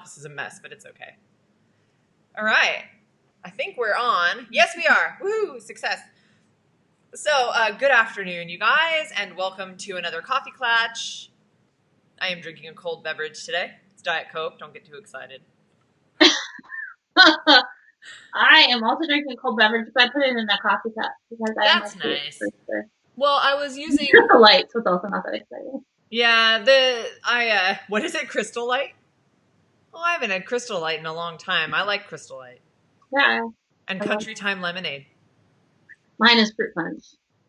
office is a mess, but it's okay. All right. I think we're on. Yes, we are. Woo! Success. So, good afternoon, you guys, and welcome to another Coffee Klatch. I am drinking a cold beverage today. It's Diet Coke. Don't get too excited. I am also drinking a cold beverage, but I put it in a coffee cup because That's nice. Sure. Well, I was using Crystal Light, so it's also not that exciting. Yeah, what is it? Crystal Light? Oh, I haven't had Crystal Light in a long time. I like Crystal Light. Yeah. And Country Time Lemonade. Mine is fruit punch.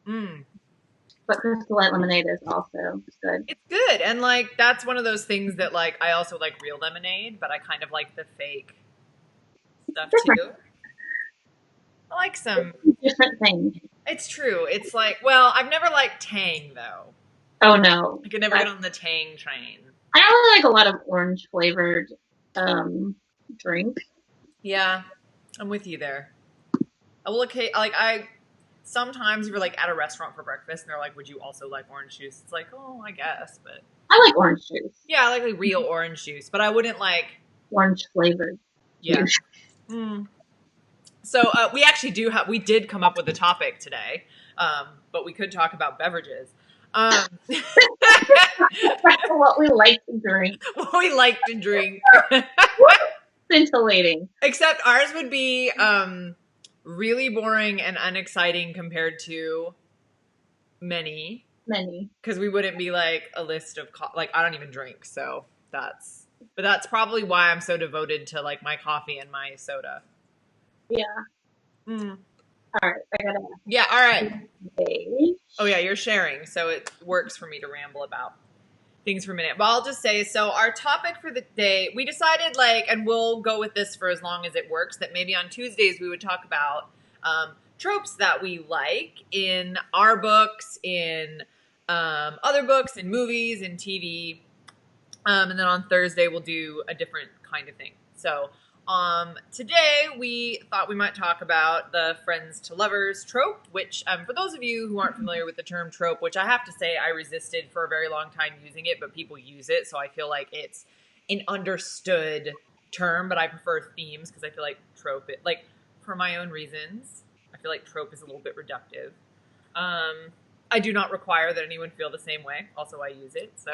Mm. But Crystal Light lemonade is also good. It's good, and like that's one of those things that like I also like real lemonade, but I kind of like the fake stuff too. I like some different things. It's true. It's like, well, I've never liked Tang though. Oh no, I could never get on the Tang train. I really like a lot of orange flavored drinks. Yeah, I'm with you there. I will sometimes you're like at a restaurant for breakfast and they're like, would you also like orange juice? It's like, oh, I guess, but I like orange juice. Yeah, I like real orange juice, but I wouldn't like orange flavored. Yeah. So we did come up with a topic today, but we could talk about beverages. What we like to drink. What we like to drink. Scintillating. Except ours would be really boring and unexciting compared to many. Because we wouldn't be like a list of like I don't even drink, so that's probably why I'm so devoted to like my coffee and my soda. Yeah. All right. Yeah. All right. Oh yeah, you're sharing, so it works for me to ramble about things for a minute. But I'll just say, so our topic for the day, we decided and we'll go with this for as long as it works, that maybe on Tuesdays we would talk about tropes that we like in our books, in other books, in movies, in TV. And then on Thursday we'll do a different kind of thing. So today we thought we might talk about the friends to lovers trope, which for those of you who aren't familiar with the term trope, which I have to say I resisted for a very long time using it, but people use it, so I feel like it's an understood term, but I prefer themes because I feel like trope, for my own reasons, I feel like trope is a little bit reductive. I do not require that anyone feel the same way. Also, I use it, so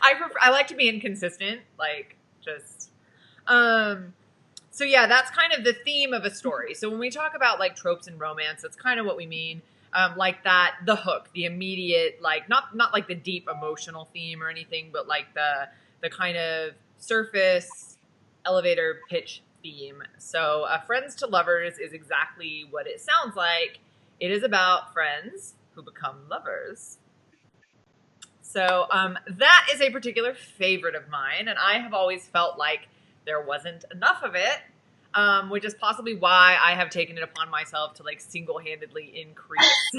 I like to be inconsistent, so yeah, that's kind of the theme of a story. So when we talk about tropes in romance, that's kind of what we mean. The hook, the immediate, not like the deep emotional theme or anything, but the kind of surface elevator pitch theme. So friends to lovers is exactly what it sounds like. It is about friends who become lovers. So that is a particular favorite of mine, and I have always felt like there wasn't enough of it, which is possibly why I have taken it upon myself to single-handedly increase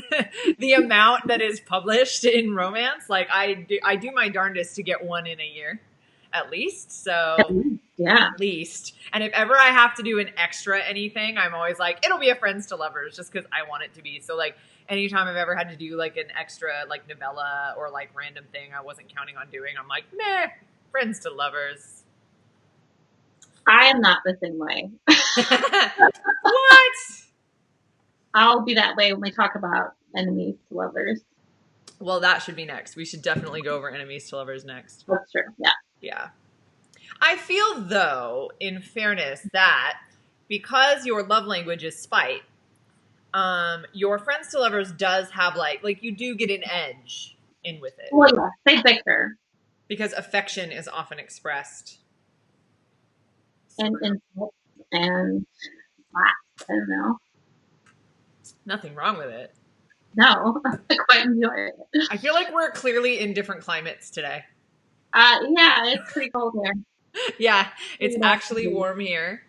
the amount that is published in romance. I do my darndest to get one in a year, at least. So yeah, at least. And if ever I have to do an extra anything, I'm always like, it'll be a friends to lovers, just because I want it to be. So anytime I've ever had to do an extra novella or random thing I wasn't counting on doing, I'm like, meh, friends to lovers. I am not the same way. What? I'll be that way when we talk about enemies to lovers. Well, that should be next. We should definitely go over enemies to lovers next. That's true. Yeah. Yeah. I feel, though, in fairness, that because your love language is spite, your friends to lovers does have you do get an edge in with it. Well, yeah, they bicker. Because affection is often expressed. And I don't know. Nothing wrong with it. No, I quite enjoy it. I feel like we're clearly in different climates today. Yeah, it's pretty cold here. Yeah, it's actually warm here,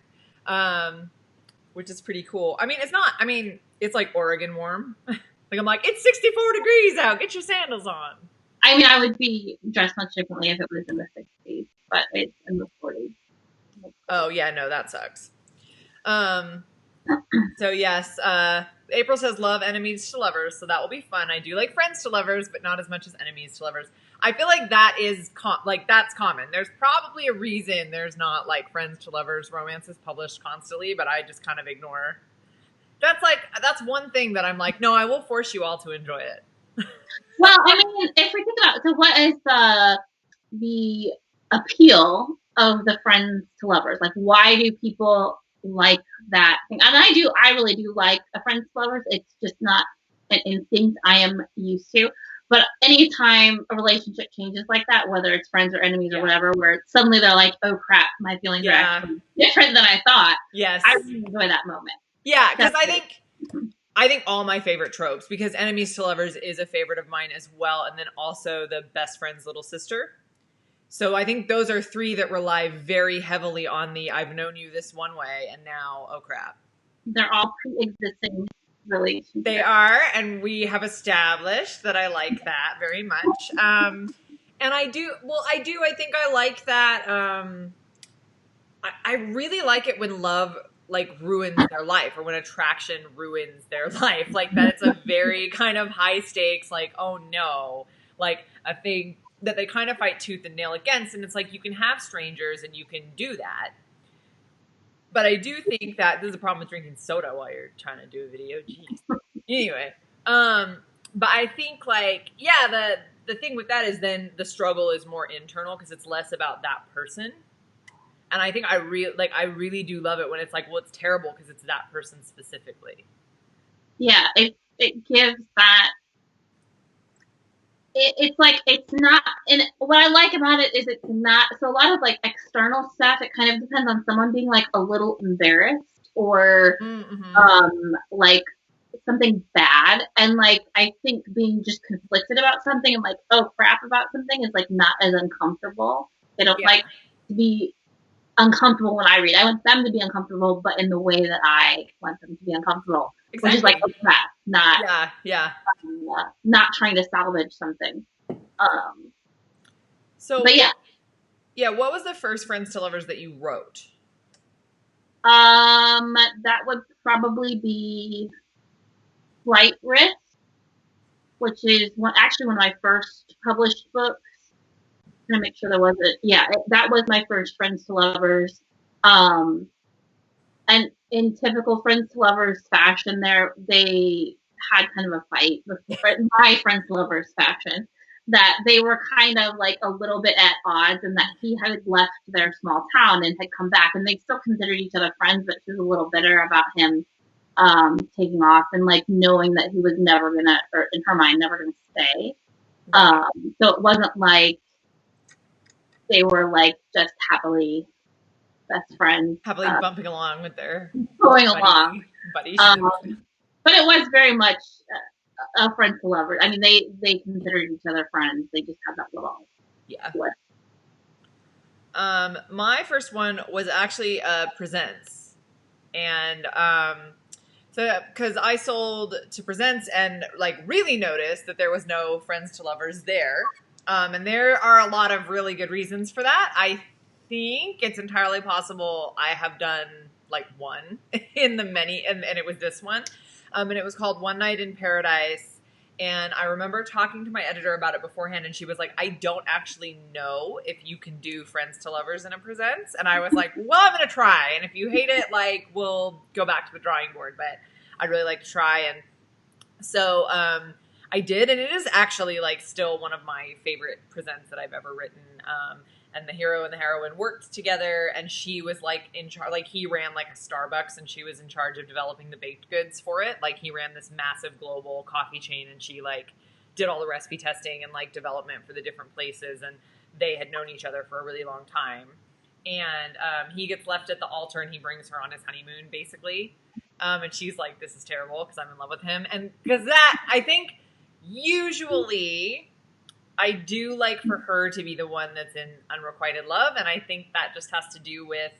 which is pretty cool. I mean, it's not. I mean, it's Oregon warm. I'm it's 64 degrees out. Get your sandals on. I mean, I would be dressed much differently if it was in the 60s, but it's in the 40s. Oh, yeah, no, that sucks. So, yes, April says love enemies to lovers, so that will be fun. I do like friends to lovers, but not as much as enemies to lovers. I feel like that is that's common. There's probably a reason there's not like friends to lovers romances published constantly, but I just kind of ignore. That's one thing that I'm like, no, I will force you all to enjoy it. Well, I mean, if we think about, so what is the appeal of the friends to lovers? Like, why do people like that thing? And I really do like a friends to lovers. It's just not an instinct I am used to. But anytime a relationship changes like that, whether it's friends or enemies or whatever, where suddenly they're like, oh crap, my feelings are actually different than I thought. Yes. I really enjoy that moment. Yeah, because I think all my favorite tropes, because enemies to lovers is a favorite of mine as well, and then also the best friend's little sister. So I think those are three that rely very heavily on the I've known you this one way, and now, oh crap. They're all pre-existing relationships. They are, and we have established that I like that very much. And I think I like that. I really like it when love like ruins their life, or when attraction ruins their life. Like that it's a very kind of high stakes, like, oh no, like a thing that they kind of fight tooth and nail against. And it's like, you can have strangers and you can do that. But I do think that this is a problem with drinking soda while you're trying to do a video. Jeez. Anyway, but I think like, yeah, the thing with that is then the struggle is more internal because it's less about that person. And I think I really do love it when it's like, well, it's terrible because it's that person specifically. Yeah, it gives that. It's like it's not. And what I like about it is it's not. So a lot of like external stuff, it kind of depends on someone being like a little embarrassed or like something bad. And like I think being just conflicted about something and like, oh crap about something is like not as uncomfortable. They don't like to be uncomfortable when I read. I want them to be uncomfortable, but in the way that I want them to be uncomfortable. Exactly. Which is like a crap, not not trying to salvage something. But yeah. What was the first Friends to Lovers that you wrote? That would probably be Flight Risk, which is actually one of my first published books. I'm gonna make sure there wasn't. Yeah, that was my first Friends to Lovers. And in typical Friends to Lovers fashion, they had kind of a fight in my Friends to Lovers fashion, that they were kind of like a little bit at odds, and that he had left their small town and had come back, and they still considered each other friends, but she was a little bitter about him taking off, and like knowing that he was never gonna, or in her mind, never gonna stay. So it wasn't like they were like just happily best friends, happily bumping along with their going along. Buddy. But it was very much a friend to lover. I mean, they considered each other friends. They just had that little split. My first one was actually Presents, and so because I sold to Presents and like really noticed that there was no Friends to Lovers there, and there are a lot of really good reasons for that. I think it's entirely possible I have done like one in the many, and it was this one, and it was called One Night in Paradise. And I remember talking to my editor about it beforehand, and she was like, I don't actually know if you can do Friends to Lovers in a Presents. And I was like, well, I'm going to try. And if you hate it, like, we'll go back to the drawing board. But I'd really like to try. And so I did. And it is actually, like, still one of my favorite Presents that I've ever written. And the hero and the heroine worked together, and she was like in charge, like he ran like a Starbucks and she was in charge of developing the baked goods for it. Like he ran this massive global coffee chain, and she like did all the recipe testing and like development for the different places. And they had known each other for a really long time. And he gets left at the altar, and he brings her on his honeymoon basically. And she's like, this is terrible because I'm in love with him. And because that, I think usually I do like for her to be the one that's in unrequited love. And I think that just has to do with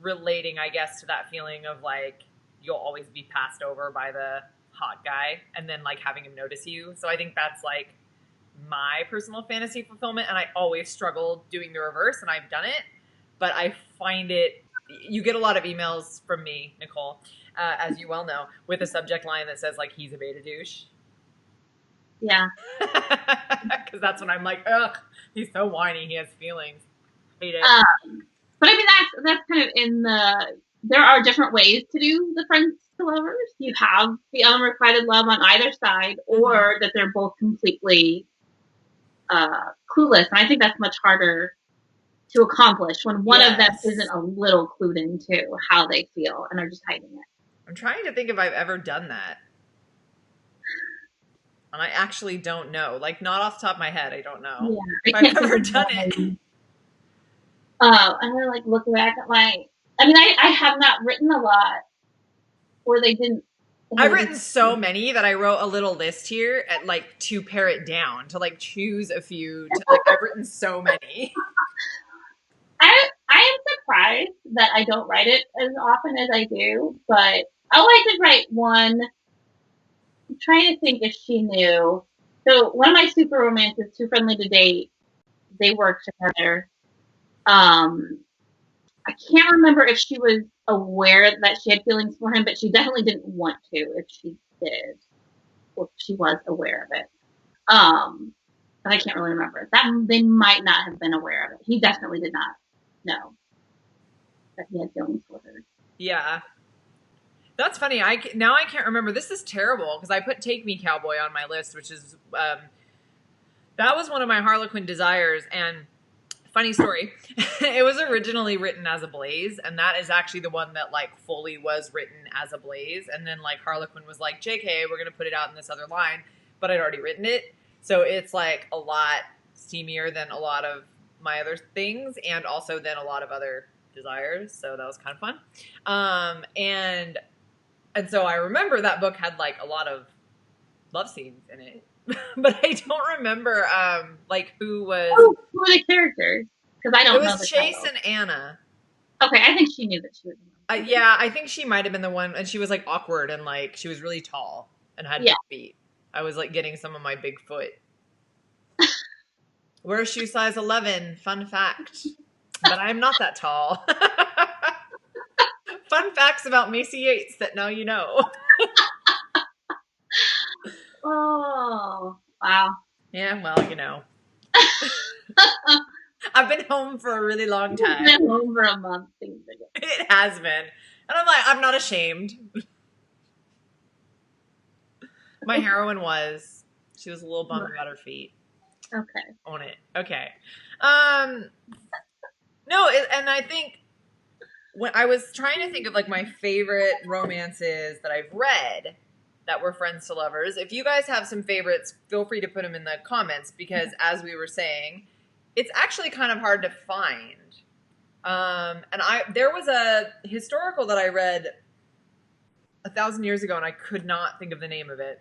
relating, I guess, to that feeling of like, you'll always be passed over by the hot guy and then like having him notice you. So I think that's like my personal fantasy fulfillment. And I always struggle doing the reverse, and I've done it, but I find it, you get a lot of emails from me, Nicole, as you well know, with a subject line that says like, he's a beta douche. Yeah. Because that's when I'm like, ugh, he's so whiny. He has feelings. Hate it. But I mean, that's kind of in the. There are different ways to do the friends to lovers. You have the unrequited love on either side, or that they're both completely clueless. And I think that's much harder to accomplish when one of them isn't a little clued into how they feel and are just hiding it. I'm trying to think if I've ever done that. And I actually don't know. Like, not off the top of my head, I don't know. Yeah, I've never done it. I'm gonna like look back at my. I mean, I have not written a lot where they didn't. I've written so many that I wrote a little list here at like to pare it down to like choose a few. I've written so many. I am surprised that I don't write it as often as I do, but I like to write one. I'm trying to think if she knew. So one of my super romances, Too Friendly to Date, they worked together. I can't remember if she was aware that she had feelings for him, but she definitely didn't want to if she did, or if she was aware of it. But I can't really remember. That they might not have been aware of it. He definitely did not know that he had feelings for her. Yeah. That's funny. Now I can't remember. This is terrible because I put Take Me Cowboy on my list, which is that was one of my Harlequin desires. And funny story, it was originally written as a Blaze, and that is actually the one that like fully was written as a Blaze. And then like Harlequin was like, JK, we're gonna put it out in this other line, but I'd already written it, so it's like a lot steamier than a lot of my other things, and also than a lot of other desires. So that was kind of fun. And so I remember that book had like a lot of love scenes in it, but I don't remember like who were the characters, because I don't know. It was Chase and Anna. Okay, I think she knew that she was. Yeah, I think she might have been the one, and she was like awkward and like she was really tall and had big feet. I was like getting some of my big foot. We're shoe size 11. Fun fact, but I'm not that tall. Fun facts about Macy Yates that now you know. Oh, wow. Yeah, well, you know. I've been home for a really long time. I've been home for a month. It has been. And I'm like, I'm not ashamed. My heroine was. She was a little bummed about her feet. Okay. Own it. Okay. No, and I think when I was trying to think of like my favorite romances that I've read that were friends to lovers. If you guys have some favorites, feel free to put them in the comments, because as we were saying, it's actually kind of hard to find. And there was a historical that I read 1,000 years ago, and I could not think of the name of it.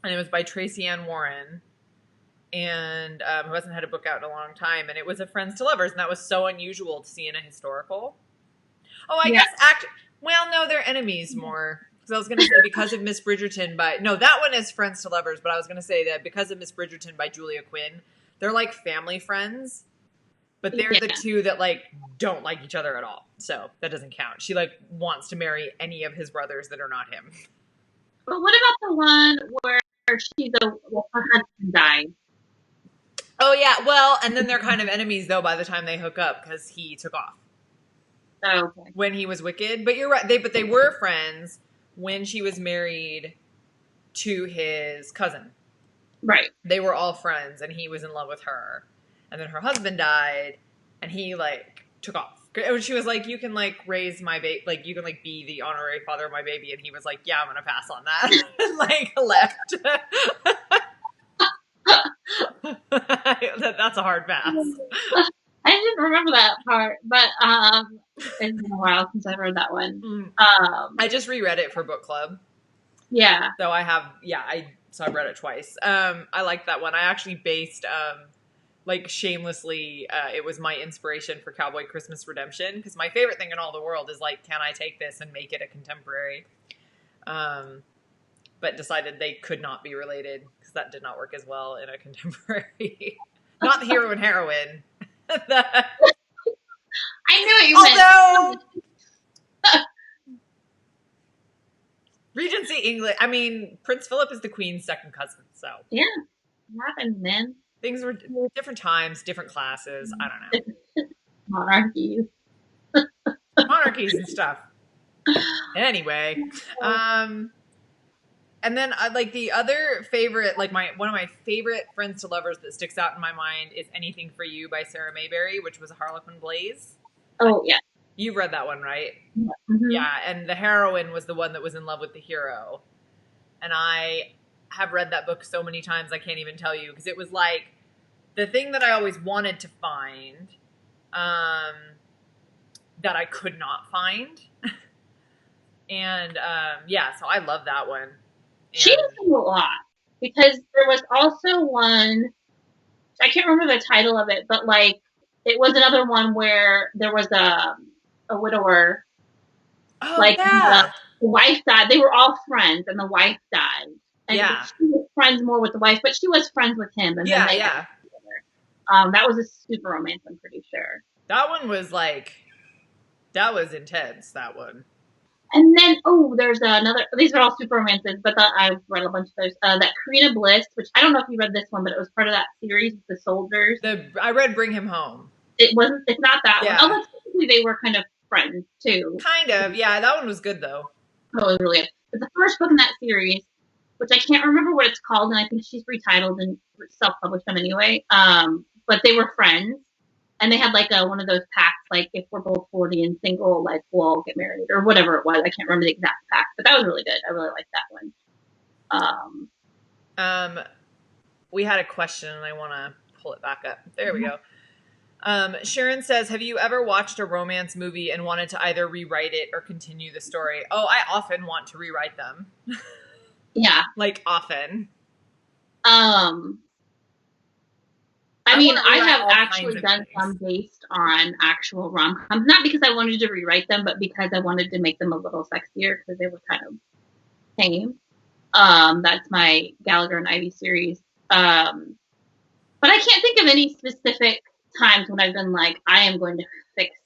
And it was by Tracy Ann Warren, and who hasn't had a book out in a long time. And it was a friends to lovers, and that was so unusual to see in a historical. Oh, I guess well, no, they're enemies more. Because I was going to say Because of Miss Bridgerton no, that one is friends to lovers, but I was going to say that Because of Miss Bridgerton by Julia Quinn, they're like family friends, but they're the two that like don't like each other at all. So that doesn't count. She like wants to marry any of his brothers that are not him. But what about the one where her husband died? Oh yeah, well, and then they're kind of enemies though by the time they hook up because he took off. Oh, okay. When he was wicked. But you're right. They were friends when she was married to his cousin. Right. They were all friends, and he was in love with her. And then her husband died, and he like took off. And she was like, "You can like raise my baby, like you can like be the honorary father of my baby." And he was like, "Yeah, I'm gonna pass on that." And like left. That's a hard pass. I didn't remember that part, but it's been a while since I've read that one. I just reread it for book club. Yeah. So I have, so I've read it twice. I like that one. I actually based, like shamelessly, it was my inspiration for Cowboy Christmas Redemption, because my favorite thing in all the world is like, can I take this and make it a contemporary? But decided they could not be related because that did not work as well in a contemporary. Not the hero and heroine. I knew what you meant. Regency England, I mean, Prince Philip is the Queen's second cousin, So yeah, it happens, man. Things were different times, different classes. I don't know. Monarchies. Monarchies and stuff. Anyway, and then like the other favorite, like one of my favorite Friends to Lovers that sticks out in my mind is Anything for You by Sarah Mayberry, which was a Harlequin Blaze. Oh yeah, you've read that one, right? Mm-hmm. Yeah, and the heroine was the one that was in love with the hero, and I have read that book so many times I can't even tell you, because it was like the thing that I always wanted to find, that I could not find. And yeah, so I love that one. She does a lot, because there was also one, I can't remember the title of it, but like it was another one where there was a widower. Oh, like yeah. The wife died. They were all friends, and the wife died. And yeah, she was friends more with the wife, but she was friends with him. And yeah, then they yeah. That was a super romance, I'm pretty sure. That one was like, that was intense, that one. And then, there's another, these are all super romances, but I've read a bunch of those. That Karina Bliss, which I don't know if you read this one, but it was part of that series with the soldiers. I read Bring Him Home. It's not that one. Although technically they were kind of friends too. Kind of, yeah. That one was good though. Oh, it was really good. But the first book in that series, which I can't remember what it's called, and I think she's retitled and self-published them anyway. But they were friends, and they had like one of those pacts, like if we're both 40 and single, like we'll get married or whatever it was. I can't remember the exact pact, but that was really good. I really liked that one. We had a question, and I want to pull it back up. There we go. Sharon says, have you ever watched a romance movie and wanted to either rewrite it or continue the story? Oh, I often want to rewrite them. Yeah. Like, often. I mean, I have actually done some based on actual rom-coms, not because I wanted to rewrite them, but because I wanted to make them a little sexier, because they were kind of tame. That's my Gallagher and Ivy series. But I can't think of any specific times when I've been like, I am going to fix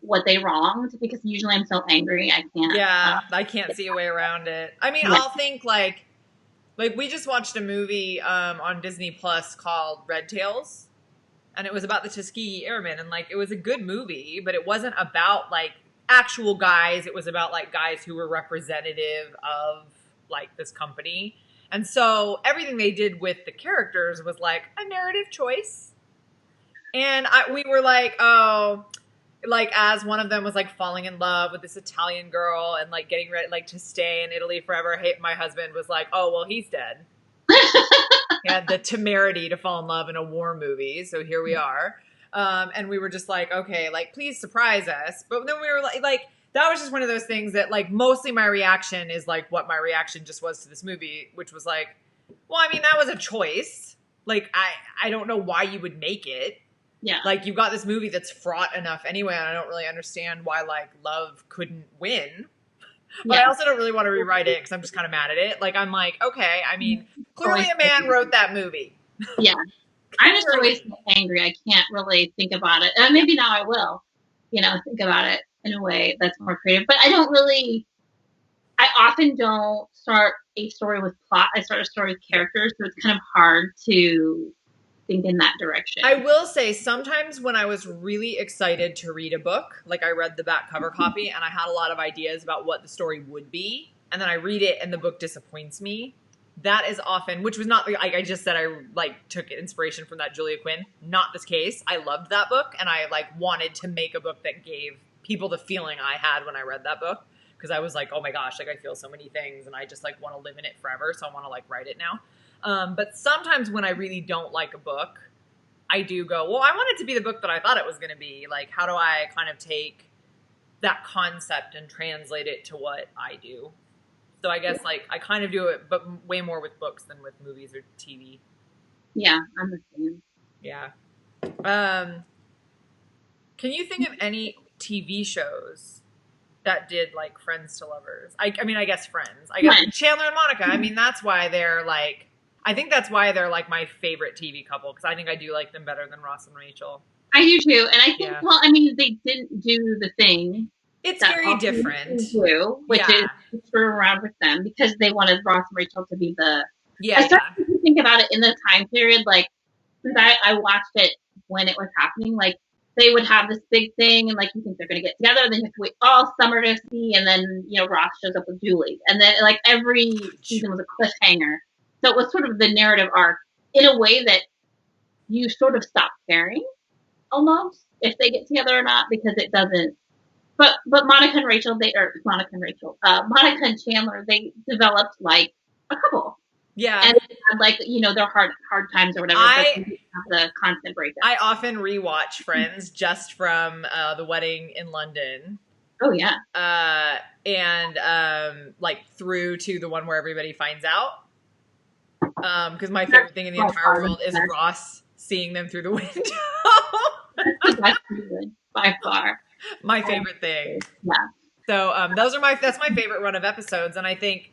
what they wronged, because usually I'm so angry I can't. Yeah, I can't see a way around it. I mean, I'll think like we just watched a movie on Disney Plus called Red Tails, and it was about the Tuskegee Airmen, and like it was a good movie, but it wasn't about like actual guys. It was about like guys who were representative of like this company. And so everything they did with the characters was like a narrative choice. And we were like, oh, like as one of them was like falling in love with this Italian girl and like getting ready like to stay in Italy forever. My husband was like, oh, well, he's dead. He had the temerity to fall in love in a war movie. So here we are. And we were just like, okay, like, please surprise us. But then we were like, that was just one of those things that like mostly my reaction is like what my reaction just was to this movie, which was like, well, I mean, that was a choice. Like, I don't know why you would make it. Yeah. Like, you've got this movie that's fraught enough anyway, and I don't really understand why, like, love couldn't win. But I also don't really want to rewrite it because I'm just kind of mad at it. Like, I'm like, okay, I mean, clearly a man wrote that movie. Yeah. I'm just always angry. I can't really think about it. And maybe now I will, think about it in a way that's more creative. But I often don't start a story with plot. I start a story with characters, so it's kind of hard to think in that direction. I will say sometimes when I was really excited to read a book, like I read the back cover copy and I had a lot of ideas about what the story would be, and then I read it and the book disappoints me. That is often, which was not like I just said, I like took inspiration from that Julia Quinn. Not this case. I loved that book and I like wanted to make a book that gave people the feeling I had when I read that book, because I was like, oh my gosh, like I feel so many things and I just like want to live in it forever, so I want to like write it now. But sometimes when I really don't like a book, I do go, well, I want it to be the book that I thought it was going to be. Like, how do I kind of take that concept and translate it to what I do? So I guess like I kind of do it, but way more with books than with movies or TV. Yeah, I'm the same. Yeah. Can you think of any TV shows that did like Friends to Lovers? I mean, I guess Friends. I guess Chandler and Monica. I mean, that's why they're like, I think that's why they're like my favorite TV couple, because I think I do like them better than Ross and Rachel. I do too. And I think, well, I mean, they didn't do the thing. It's very different. Which is screw around with them, because they wanted Ross and Rachel to be the Yeah, I started to think about it in the time period, like, since I watched it when it was happening, like, they would have this big thing, and, like, you think they're going to get together, and then you have to wait all summer to see, and then, you know, Ross shows up with Julie. And then, like, every season was a cliffhanger. So it was sort of the narrative arc in a way that you sort of stop caring, almost, if they get together or not, because it doesn't. But Monica and Rachel, Monica and Chandler, they developed, like, a couple. Yeah. And had, like, you know, their hard times or whatever, but they didn't have the constant breakup. I often rewatch Friends just from the wedding in London. Oh, yeah. And like through to the one where everybody finds out. Because my favorite thing in the entire world is Ross seeing them through the window. That's good, by far. My favorite thing. Yeah. So that's my favorite run of episodes, and I think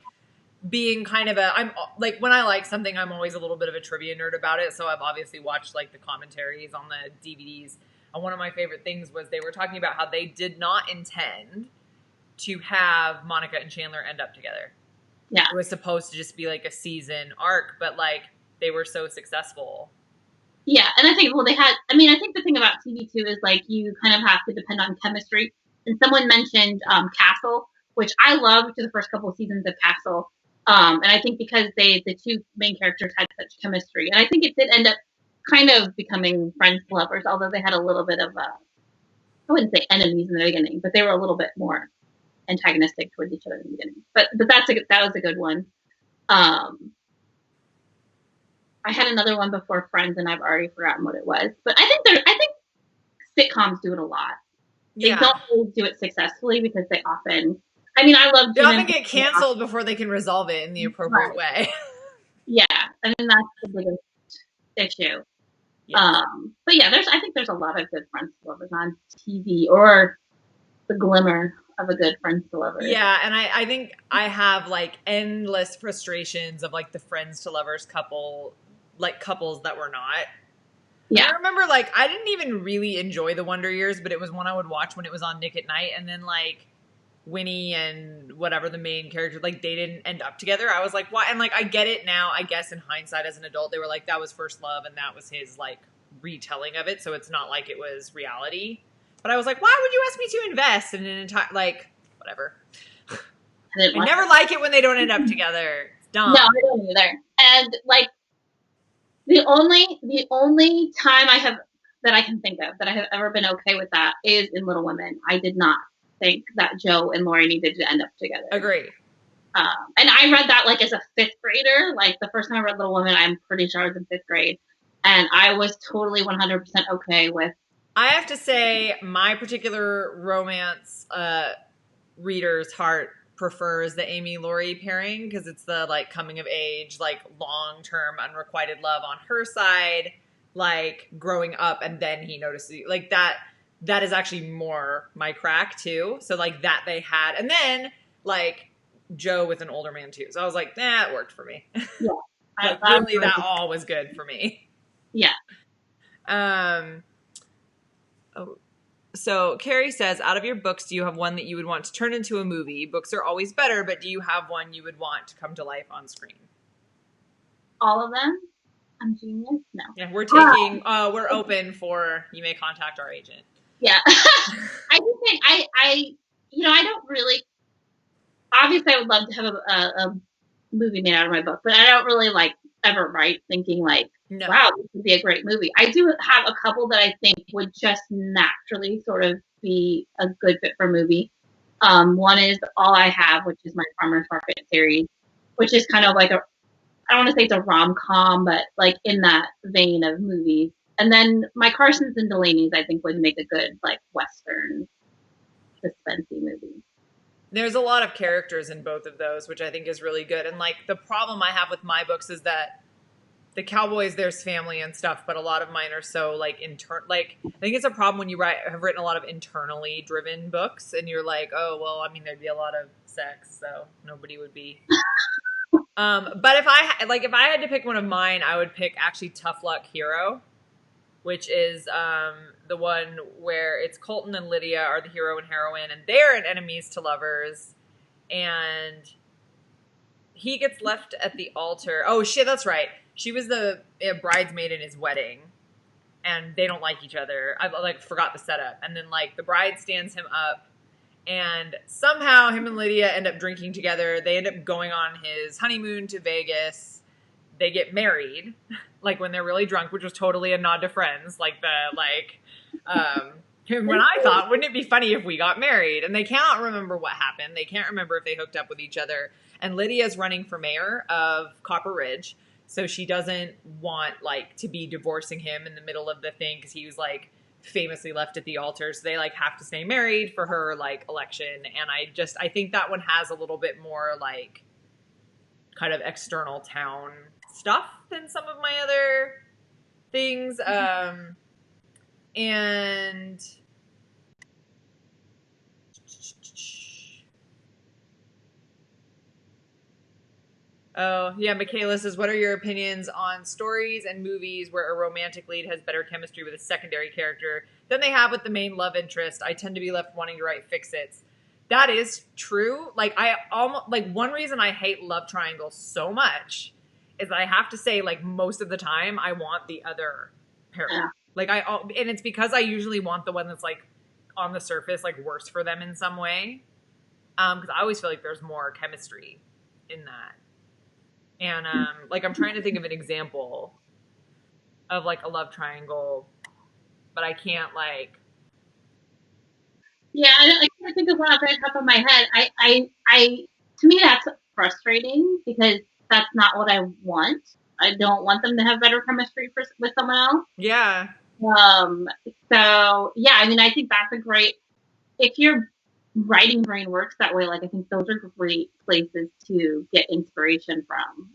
being kind of I'm like, when I like something, I'm always a little bit of a trivia nerd about it. So I've obviously watched like the commentaries on the DVDs. And one of my favorite things was they were talking about how they did not intend to have Monica and Chandler end up together. Yeah. It was supposed to just be like a season arc, but like they were so successful. Yeah. And I think, I think the thing about TV too is like you kind of have to depend on chemistry. And someone mentioned Castle, which I loved the first couple of seasons of Castle. And I think because the two main characters had such chemistry, and I think it did end up kind of becoming friends to lovers, although they had a little bit of I wouldn't say enemies in the beginning, but they were a little bit more antagonistic towards each other in the beginning. But that was a good one. I had another one before Friends, and I've already forgotten what it was. But I think sitcoms do it a lot. They don't always do it successfully because they often. I mean, I love. They often get canceled before they can resolve it in the appropriate way. Yeah, I mean that's the biggest issue. Yes. But yeah, I think there's a lot of good Friends to Lovers on TV, or the glimmer of a good Friends to Lovers. Yeah, and I think I have like endless frustrations of like the Friends to Lovers couples that were not. Yeah. I remember like I didn't even really enjoy the Wonder Years, but it was one I would watch when it was on Nick at Night, and then like Winnie and whatever the main character, like they didn't end up together. I was like, why? And like I get it now, I guess in hindsight as an adult, they were like, that was first love and that was his like retelling of it, so it's not like it was reality. But I was like, why would you ask me to invest in an entire, like, whatever. I never like it when they don't end up together. It's dumb. No, I don't either. And like the only time that I can think of that I have ever been okay with that is in Little Women. I did not think that Joe and Lori needed to end up together. Agree. And I read that like as a fifth grader. Like the first time I read Little Women, I'm pretty sure I was in fifth grade, and I was totally 100% okay with. I have to say, my particular romance reader's heart prefers the Amy Laurie pairing because it's the like coming of age, like long term unrequited love on her side, like growing up, and then he notices like that. That is actually more my crack too. So like that they had, and then like Joe with an older man too. So I was like, nah, it worked for me. Yeah, like, really, that all was good for me. Yeah. Oh, so Carrie says, out of your books, do you have one that you would want to turn into a movie? Books are always better, but do you have one you would want to come to life on screen? All of them. I'm genius. No. Yeah, we're taking. We're open for. You may contact our agent. Yeah. I just think I don't really. Obviously, I would love to have a movie made out of my book, but I don't really like ever write thinking like, wow, this would be a great movie. I do have a couple that I think would just naturally sort of be a good fit for a movie. One is All I Have, which is my Farmer's Market series, which is kind of like I don't want to say it's a rom-com, but like in that vein of movies. And then my Carsons and Delaney's, I think, would make a good like Western suspensey movie. There's a lot of characters in both of those, which I think is really good. And like the problem I have with my books is that the Cowboys, there's family and stuff, but a lot of mine are so like like I think it's a problem when you have written a lot of internally driven books, and you're like, oh well, I mean, there'd be a lot of sex, so nobody would be. But if I had to pick one of mine, I would pick actually Tough Luck Hero, which is the one where it's Colton and Lydia are the hero and heroine, and they're enemies to lovers, and he gets left at the altar. Oh shit, that's right. She was the bridesmaid in his wedding, and they don't like each other. I like forgot the setup. And then like the bride stands him up, and somehow him and Lydia end up drinking together. They end up going on his honeymoon to Vegas. They get married, like when they're really drunk, which was totally a nod to Friends. Like when I thought, wouldn't it be funny if we got married? And they cannot remember what happened. They can't remember if they hooked up with each other. And Lydia's running for mayor of Copper Ridge. So she doesn't want like to be divorcing him in the middle of the thing because he was like famously left at the altar. So they like have to stay married for her like election. And I think that one has a little bit more like kind of external town stuff than some of my other things. And oh, yeah, Michaela says, what are your opinions on stories and movies where a romantic lead has better chemistry with a secondary character than they have with the main love interest? I tend to be left wanting to write fix-its. That is true. Like, one reason I hate love triangles so much is that I have to say, like, most of the time I want the other pair. Yeah. Like, and it's because I usually want the one that's, like, on the surface, like, worse for them in some way. Because I always feel like there's more chemistry in that. And, like, I'm trying to think of an example of, like, a love triangle, but I can't, like... Yeah, I can't think of one off the top of my head. To me, that's frustrating because that's not what I want. I don't want them to have better chemistry with someone else. Yeah. So, yeah, I mean, I think that's a great... If your writing brain works that way, like, I think those are great places to get inspiration from.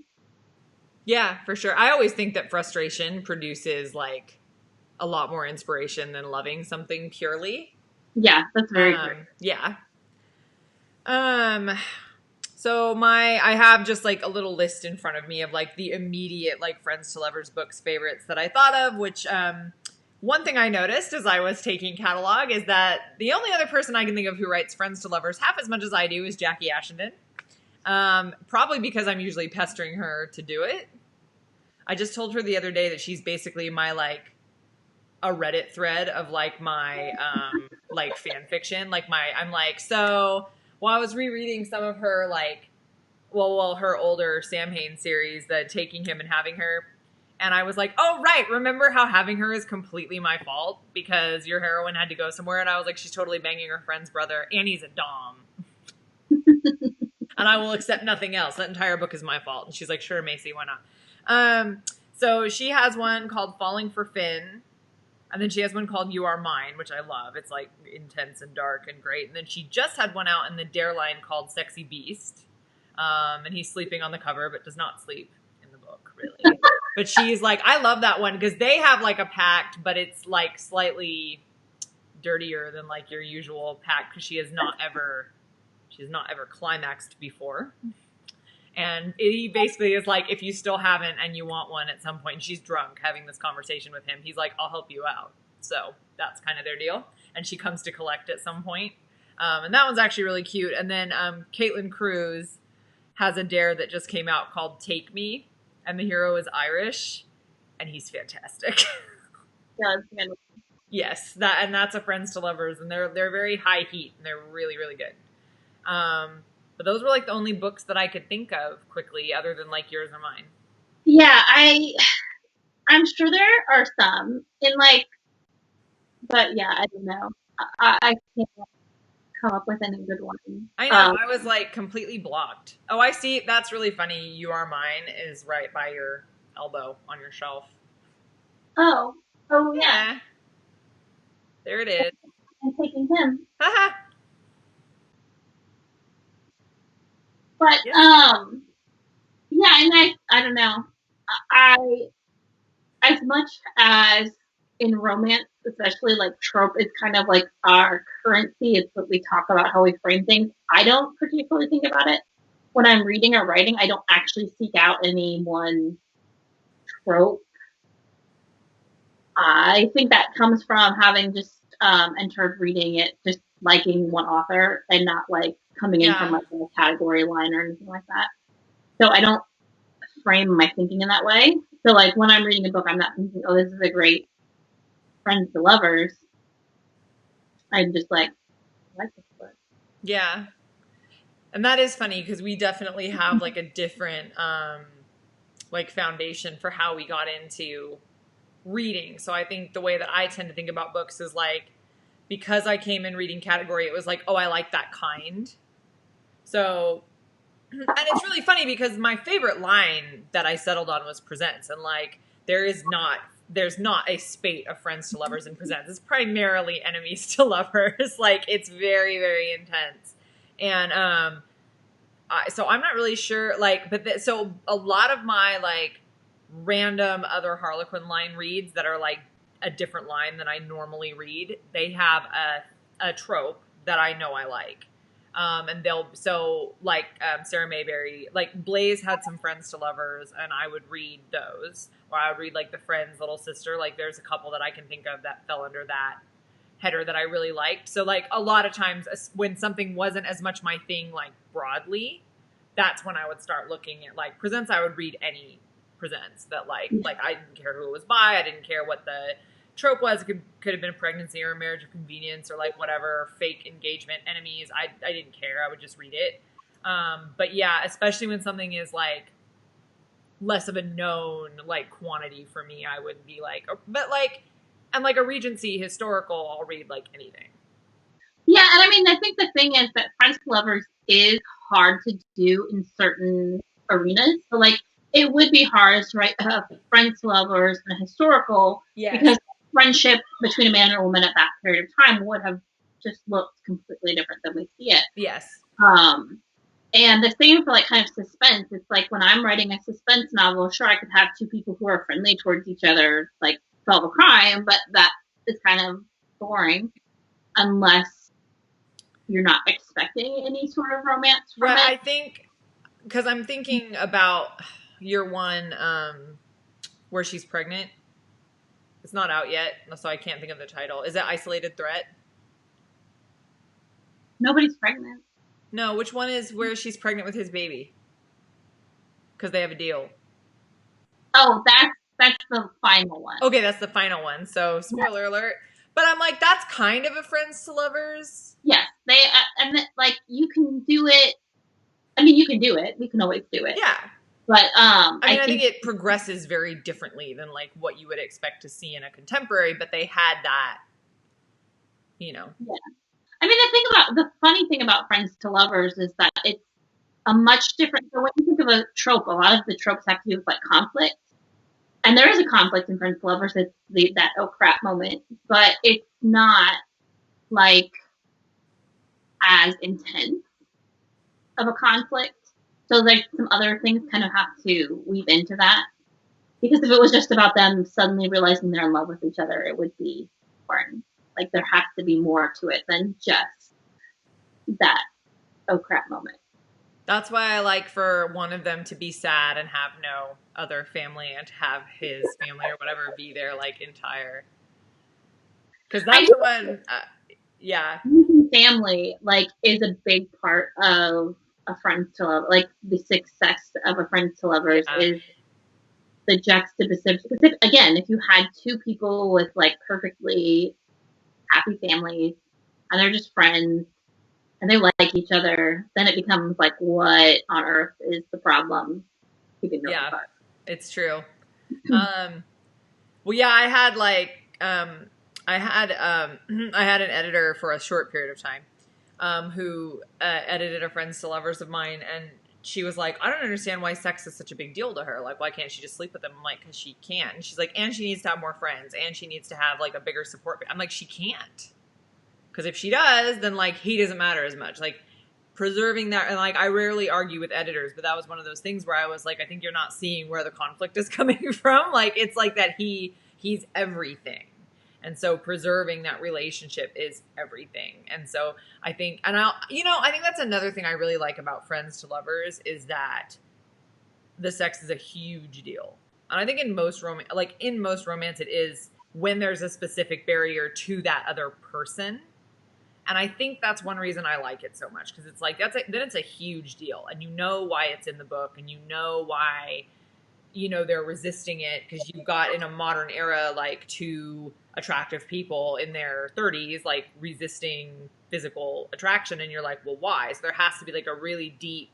Yeah, for sure. I always think that frustration produces, like, a lot more inspiration than loving something purely. Yeah, that's very true. Yeah. So I have just like a little list in front of me of like the immediate like Friends to Lovers books favorites that I thought of, which one thing I noticed as I was taking catalog is that the only other person I can think of who writes Friends to Lovers half as much as I do is Jackie Ashenden. Probably because I'm usually pestering her to do it. I just told her the other day that she's basically my like a Reddit thread of like my like fan fiction. Like I'm like, so while I was rereading some of her like her older Sam Hain series, the Taking Him and Having Her, and I was like, oh right, remember how having her is completely my fault because your heroine had to go somewhere, and I was like, she's totally banging her friend's brother and he's a dom. And I will accept nothing else. That entire book is my fault. And she's like, sure, Macy, why not? So she has one called Falling for Finn. And then she has one called You Are Mine, which I love. It's like intense and dark and great. And then she just had one out in the Dare line called Sexy Beast. And he's sleeping on the cover, but does not sleep in the book, really. But she's like, I love that one because they have like a pact, but it's like slightly dirtier than like your usual pact because she's not ever climaxed before. And he basically is like, if you still haven't and you want one at some point, and she's drunk having this conversation with him, he's like, I'll help you out. So that's kind of their deal. And she comes to collect at some point. And that one's actually really cute. And then Caitlin Cruz has a dare that just came out called Take Me. And the hero is Irish. And he's fantastic. Yeah, it's fantastic. Yes, that's a Friends to Lovers. And they're very high heat. And they're really, really good. But those were like the only books that I could think of quickly other than like yours or mine. Yeah, I'm sure there are some in like, but yeah, I don't know. I can't come up with any good ones. I know, I was like completely blocked. Oh, I see. That's really funny. You Are Mine is right by your elbow on your shelf. Oh yeah. There it is. I'm Taking Him. Haha. But yeah, and I don't know. As much as in romance, especially like trope is kind of like our currency. It's what we talk about, how we frame things. I don't particularly think about it when I'm reading or writing. I don't actually seek out any one trope. I think that comes from having just entered reading it, just liking one author and not like coming in from like a category line or anything like that. So I don't frame my thinking in that way. So like when I'm reading a book, I'm not thinking, oh, this is a great friends to lovers. I'm just like, I like this book. Yeah. And that is funny because we definitely have like a different like foundation for how we got into reading. So I think the way that I tend to think about books is like, because I came in reading category, it was like, oh, I like that kind. So, and it's really funny because my favorite line that I settled on was presents. And like, there's not a spate of friends to lovers in presents. It's primarily enemies to lovers. Like, it's very, very intense. And, so I'm not really sure, like, but so a lot of my like random other Harlequin line reads that are like a different line than I normally read, they have a trope that I know I like. And so like Sarah Mayberry, like Blaze had some friends to lovers, and I would read those, or I would read like the friend's little sister. Like there's a couple that I can think of that fell under that header that I really liked. So like a lot of times when something wasn't as much my thing, like broadly, that's when I would start looking at like presents. I would read any presents that like I didn't care who it was by. I didn't care what the trope was. It could have been a pregnancy or a marriage of convenience or like whatever, fake engagement, enemies. I didn't care. I would just read it. But yeah, especially when something is like less of a known like quantity for me, I would be like, but like, and like a Regency historical, I'll read like anything. Yeah, and I mean, I think the thing is that friends to lovers is hard to do in certain arenas. So like, it would be hard to write friends to lovers and a historical, because friendship between a man and a woman at that period of time would have just looked completely different than we see it. Yes. And the same for like kind of suspense. It's like when I'm writing a suspense novel, sure, I could have two people who are friendly towards each other, like solve a crime, but that is kind of boring unless you're not expecting any sort of romance from it. I think because I'm thinking about your one where she's pregnant. It's not out yet, so I can't think of the title. Is it Isolated Threat? Nobody's pregnant. No, which one is where she's pregnant with his baby? Because they have a deal. Oh, that's the final one. Okay, that's the final one. So spoiler alert. But I'm like, that's kind of a friends to lovers. Yes, they and like you can do it. I mean, you can do it. We can always do it. Yeah. But I think it progresses very differently than like what you would expect to see in a contemporary. But they had that, you know. Yeah. I mean, the funny thing about friends to lovers is that it's a much different. So when you think of a trope, a lot of the tropes have to do with like conflict, and there is a conflict in friends to lovers. It's that oh crap moment, but it's not like as intense of a conflict. So like some other things kind of have to weave into that, because if it was just about them suddenly realizing they're in love with each other, it would be boring. Like there has to be more to it than just that oh crap moment. That's why I like for one of them to be sad and have no other family, and to have his family or whatever be their like entire. Because that's the one, yeah. Family like is a big part of a friends to love. Like the success of a friends to lovers is the juxtaposition. Because again, if you had two people with like perfectly happy families and they're just friends and they like each other, then it becomes like, what on earth is the problem? Yeah, it's true. Well, yeah, I had like, I had an editor for a short period of time, who edited a friends to lovers of mine, and she was like, I don't understand why sex is such a big deal to her. Like, why can't she just sleep with them? I'm like, because she can't. And she's like, and she needs to have more friends, and she needs to have like a bigger support. I'm like, she can't. Because if she does, then like he doesn't matter as much. Like preserving that, and like I rarely argue with editors, but that was one of those things where I was like, I think you're not seeing where the conflict is coming from. Like it's like that he's everything. And so preserving that relationship is everything. And so I think, and I think that's another thing I really like about friends to lovers is that the sex is a huge deal. And I think in most romance, it is when there's a specific barrier to that other person. And I think that's one reason I like it so much, because it's like then it's a huge deal, and you know why it's in the book, and you know why, you know, they're resisting it, because you've got in a modern era like two attractive people in their 30s like resisting physical attraction, and you're like, well, why? So there has to be like a really deep,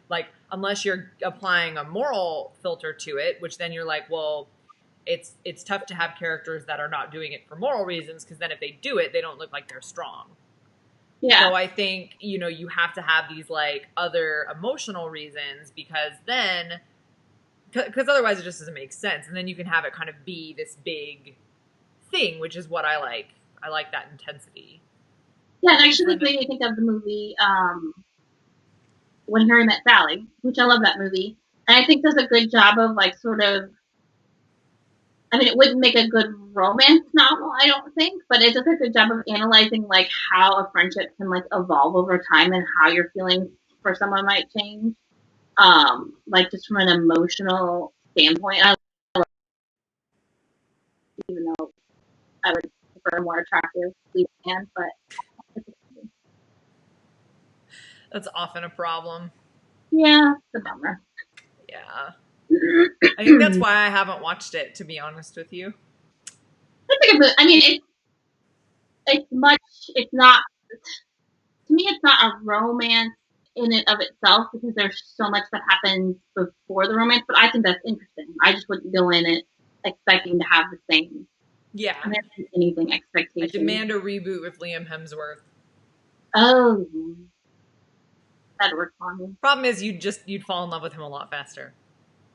like, unless you're applying a moral filter to it, which then you're like, well, it's tough to have characters that are not doing it for moral reasons, because then if they do it, they don't look like they're strong. Yeah. So I think, you know, you have to have these like other emotional reasons, because otherwise it just doesn't make sense. And then you can have it kind of be this big thing, which is what I like. I like that intensity. Yeah, it actually made me think of the movie When Harry Met Sally, which I love that movie. And I think does a good job of like sort of, I mean, it wouldn't make a good romance novel, I don't think, but it does a good job of analyzing like how a friendship can like evolve over time and how your feelings for someone might change. Like just from an emotional standpoint. Even though I would prefer a more attractive lead man, but that's often a problem. Yeah, it's a bummer. Yeah. I think that's why I haven't watched it, to be honest with you. I mean, it's not, to me, it's not a romance in and of itself, because there's so much that happens before the romance, but I think that's interesting. I just wouldn't go in it expecting to have the same. Yeah. Anything expectation. I demand a reboot with Liam Hemsworth. Oh. That'd work for me. Problem is you'd fall in love with him a lot faster.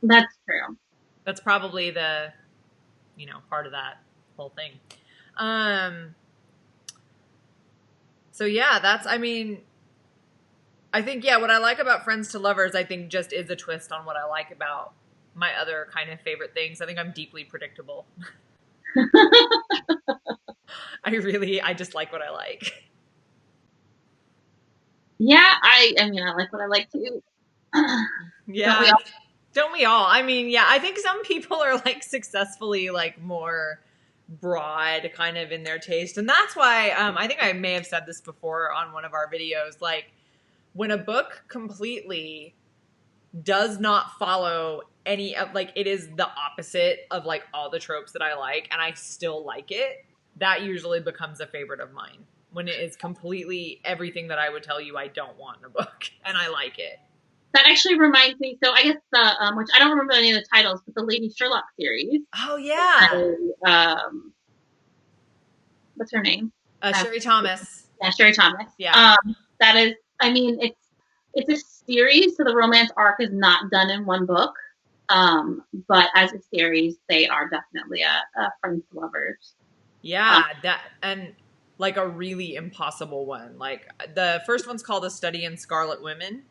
That's true. That's probably the, you know, part of that whole thing. So yeah, I think, yeah, what I like about Friends to Lovers, I think just is a twist on what I like about my other kind of favorite things. I think I'm deeply predictable. I just like what I like. Yeah, I mean, I like what I like too. Yeah. Don't we all? I mean, yeah, I think some people are like successfully like more broad kind of in their taste. And that's why I think I may have said this before on one of our videos, like when a book completely does not follow any of, like, it is the opposite of like all the tropes that I like, and I still like it, that usually becomes a favorite of mine. When it is completely everything that I would tell you I don't want in a book, and I like it. That actually reminds me, so I guess the, which I don't remember any of the titles, but the Lady Sherlock series. Oh, yeah. What's her name? Sherry Thomas. Yeah, Sherry Thomas. Yeah. That is, I mean, it's a series, so the romance arc is not done in one book. But as a series, they are definitely a friends to lovers. Yeah, that, and like a really impossible one. Like the first one's called A Study in Scarlet Women.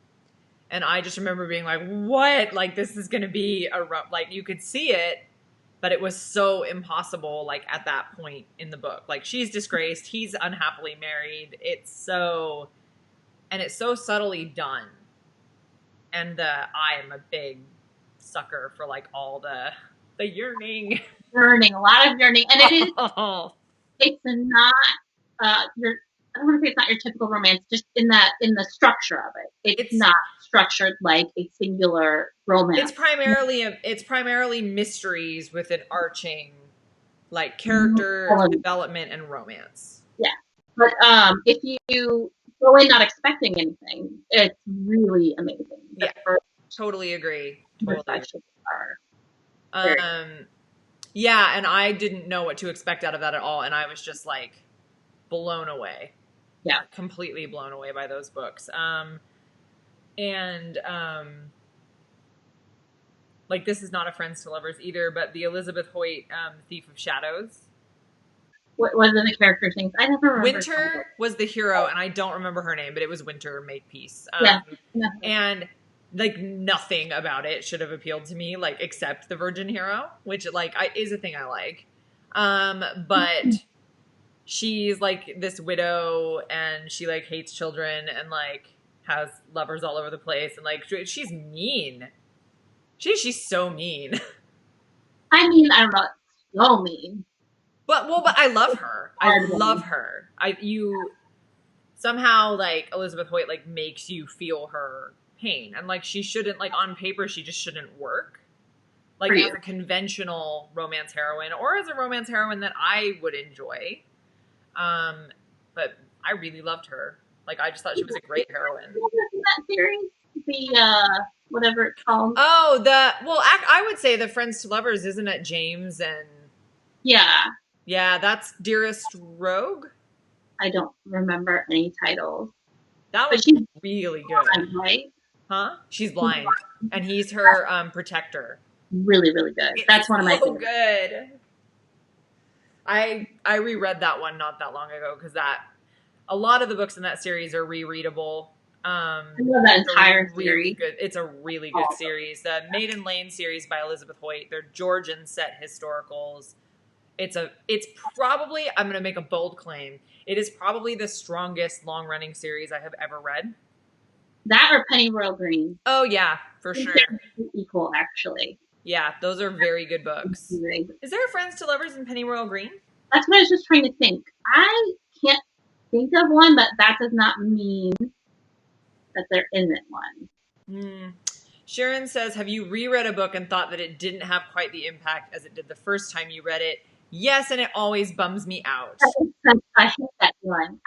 And I just remember being like, what? Like, this is going to be like, you could see it, but it was so impossible, like, at that point in the book. Like, she's disgraced. He's unhappily married. It's so subtly done. And I am a big sucker for, like, all the yearning. A lot of yearning. And it is, it's not, I don't want to say it's not your typical romance, just in the structure of it. It's not structured like a singular romance. It's primarily mysteries with an arching, like, character development and romance. Yeah, but if you go in not expecting anything, it's really amazing. Yeah, totally agree. Yeah, and I didn't know what to expect out of that at all, and I was just like blown away. Yeah, completely blown away by those books. Like, this is not a Friends to Lovers either, but the Elizabeth Hoyt Thief of Shadows. What was the character's name? I never remember. Winter was the hero, and I don't remember her name, but it was Winter Makepeace. And like nothing about it should have appealed to me, like except the virgin hero, which like is a thing I like. But she's like this widow, and she like hates children, and like has lovers all over the place, and like she's mean. She's so mean. I mean, I don't know, so mean. But I love her. I love her. somehow like Elizabeth Hoyt like makes you feel her pain, and like she shouldn't, like on paper she just shouldn't work like as a conventional romance heroine or as a romance heroine that I would enjoy. But I really loved her. Like I just thought she was a great heroine. That series, the whatever it's called. Oh, I would say the Friends to Lovers, isn't it? James and yeah, that's Dearest Rogue. I don't remember any titles. That was really good, blind, right? Huh? She's blind, and he's her protector. Really, really good. That's one of my favorites. Good. I reread that one not that long ago because a lot of the books in that series are rereadable. I love that entire series. Good. It's a really good series. The Maiden Lane series by Elizabeth Hoyt. They're Georgian set historicals. It's probably, I'm going to make a bold claim, it is probably the strongest long running series I have ever read. That or Pennyroyal Green. Oh yeah, for sure. Equal, actually. Yeah, those are very good books. Is there a Friends to Lovers in Pennyroyal Green? That's what I was just trying to think. I can't think of one, but that does not mean that there isn't one. Sharon says, have you reread a book and thought that it didn't have quite the impact as it did the first time you read it? Yes, and it always bums me out. I hate that feeling.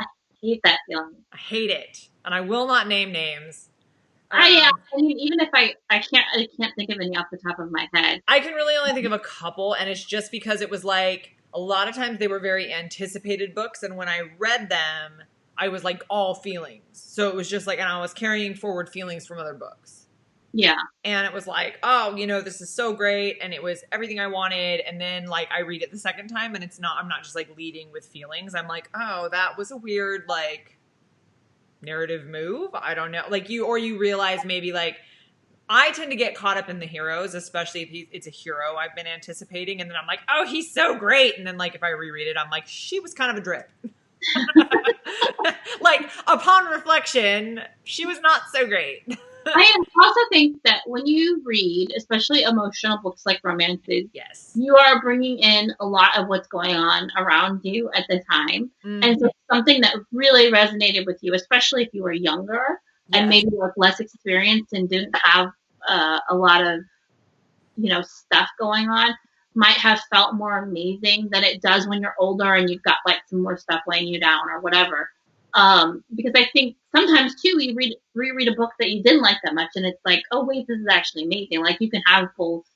I hate it. And I will not name names. I mean, even if I can't think of any off the top of my head. I can really only think of a couple, and it's just because it was like, a lot of times they were very anticipated books, and when I read them, I was like all feelings. So it was just like, and I was carrying forward feelings from other books. Yeah. And it was like, oh, this is so great, and it was everything I wanted, and then like I read it the second time, and I'm not just like leading with feelings. I'm like, oh, that was a weird like narrative move. I don't know. Like you realize maybe like I tend to get caught up in the heroes, especially if it's a hero I've been anticipating, and then I'm like, oh, he's so great, and then like if I reread it, I'm like, she was kind of a drip. Like upon reflection, she was not so great. I also think that when you read, especially emotional books like romances, yes, you are bringing in a lot of what's going on around you at the time. And so something that really resonated with you, especially if you were younger and maybe with less experience and didn't have a lot of, stuff going on, might have felt more amazing than it does when you're older and you've got like some more stuff weighing you down or whatever. Because I think sometimes too, you reread a book that you didn't like that much, and it's like, oh wait, this is actually amazing. Like you can have both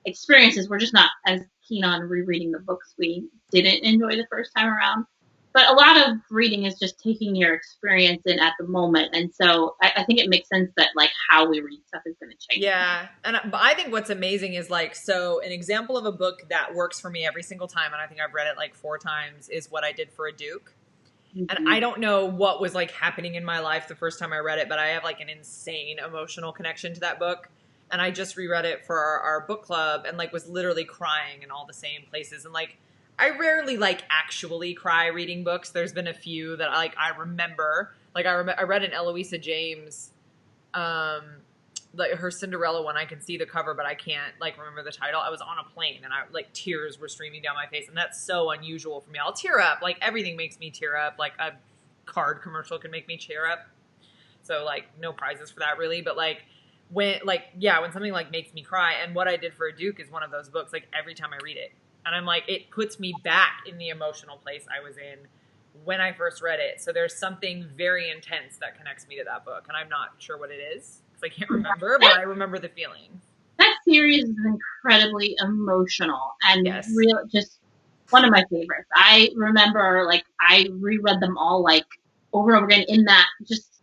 experiences. We're just not as keen on rereading the books we didn't enjoy the first time around. But a lot of reading is just taking your experience in at the moment, and so I think it makes sense that like how we read stuff is going to change. Yeah, but I think what's amazing is like, so an example of a book that works for me every single time, and I think I've read it like 4 times, is What I Did for a Duke. And I don't know what was like happening in my life the first time I read it, but I have like an insane emotional connection to that book. And I just reread it for our book club and like was literally crying in all the same places. And like, I rarely like actually cry reading books. There's been a few that I remember. Like I read an Eloisa James, like her Cinderella one. I can see the cover, but I can't like remember the title. I was on a plane and tears were streaming down my face, and that's so unusual for me. I'll tear up. Like everything makes me tear up. Like a card commercial can make me tear up. So like no prizes for that really, but like when something like makes me cry, and What I Did for a Duke is one of those books. Like every time I read it, and I'm like, it puts me back in the emotional place I was in when I first read it. So there's something very intense that connects me to that book, and I'm not sure what it is. I can't remember, but I remember the feeling. That series is incredibly emotional and real, just one of my favorites. I remember, like, I reread them all, like, over and over again in that just,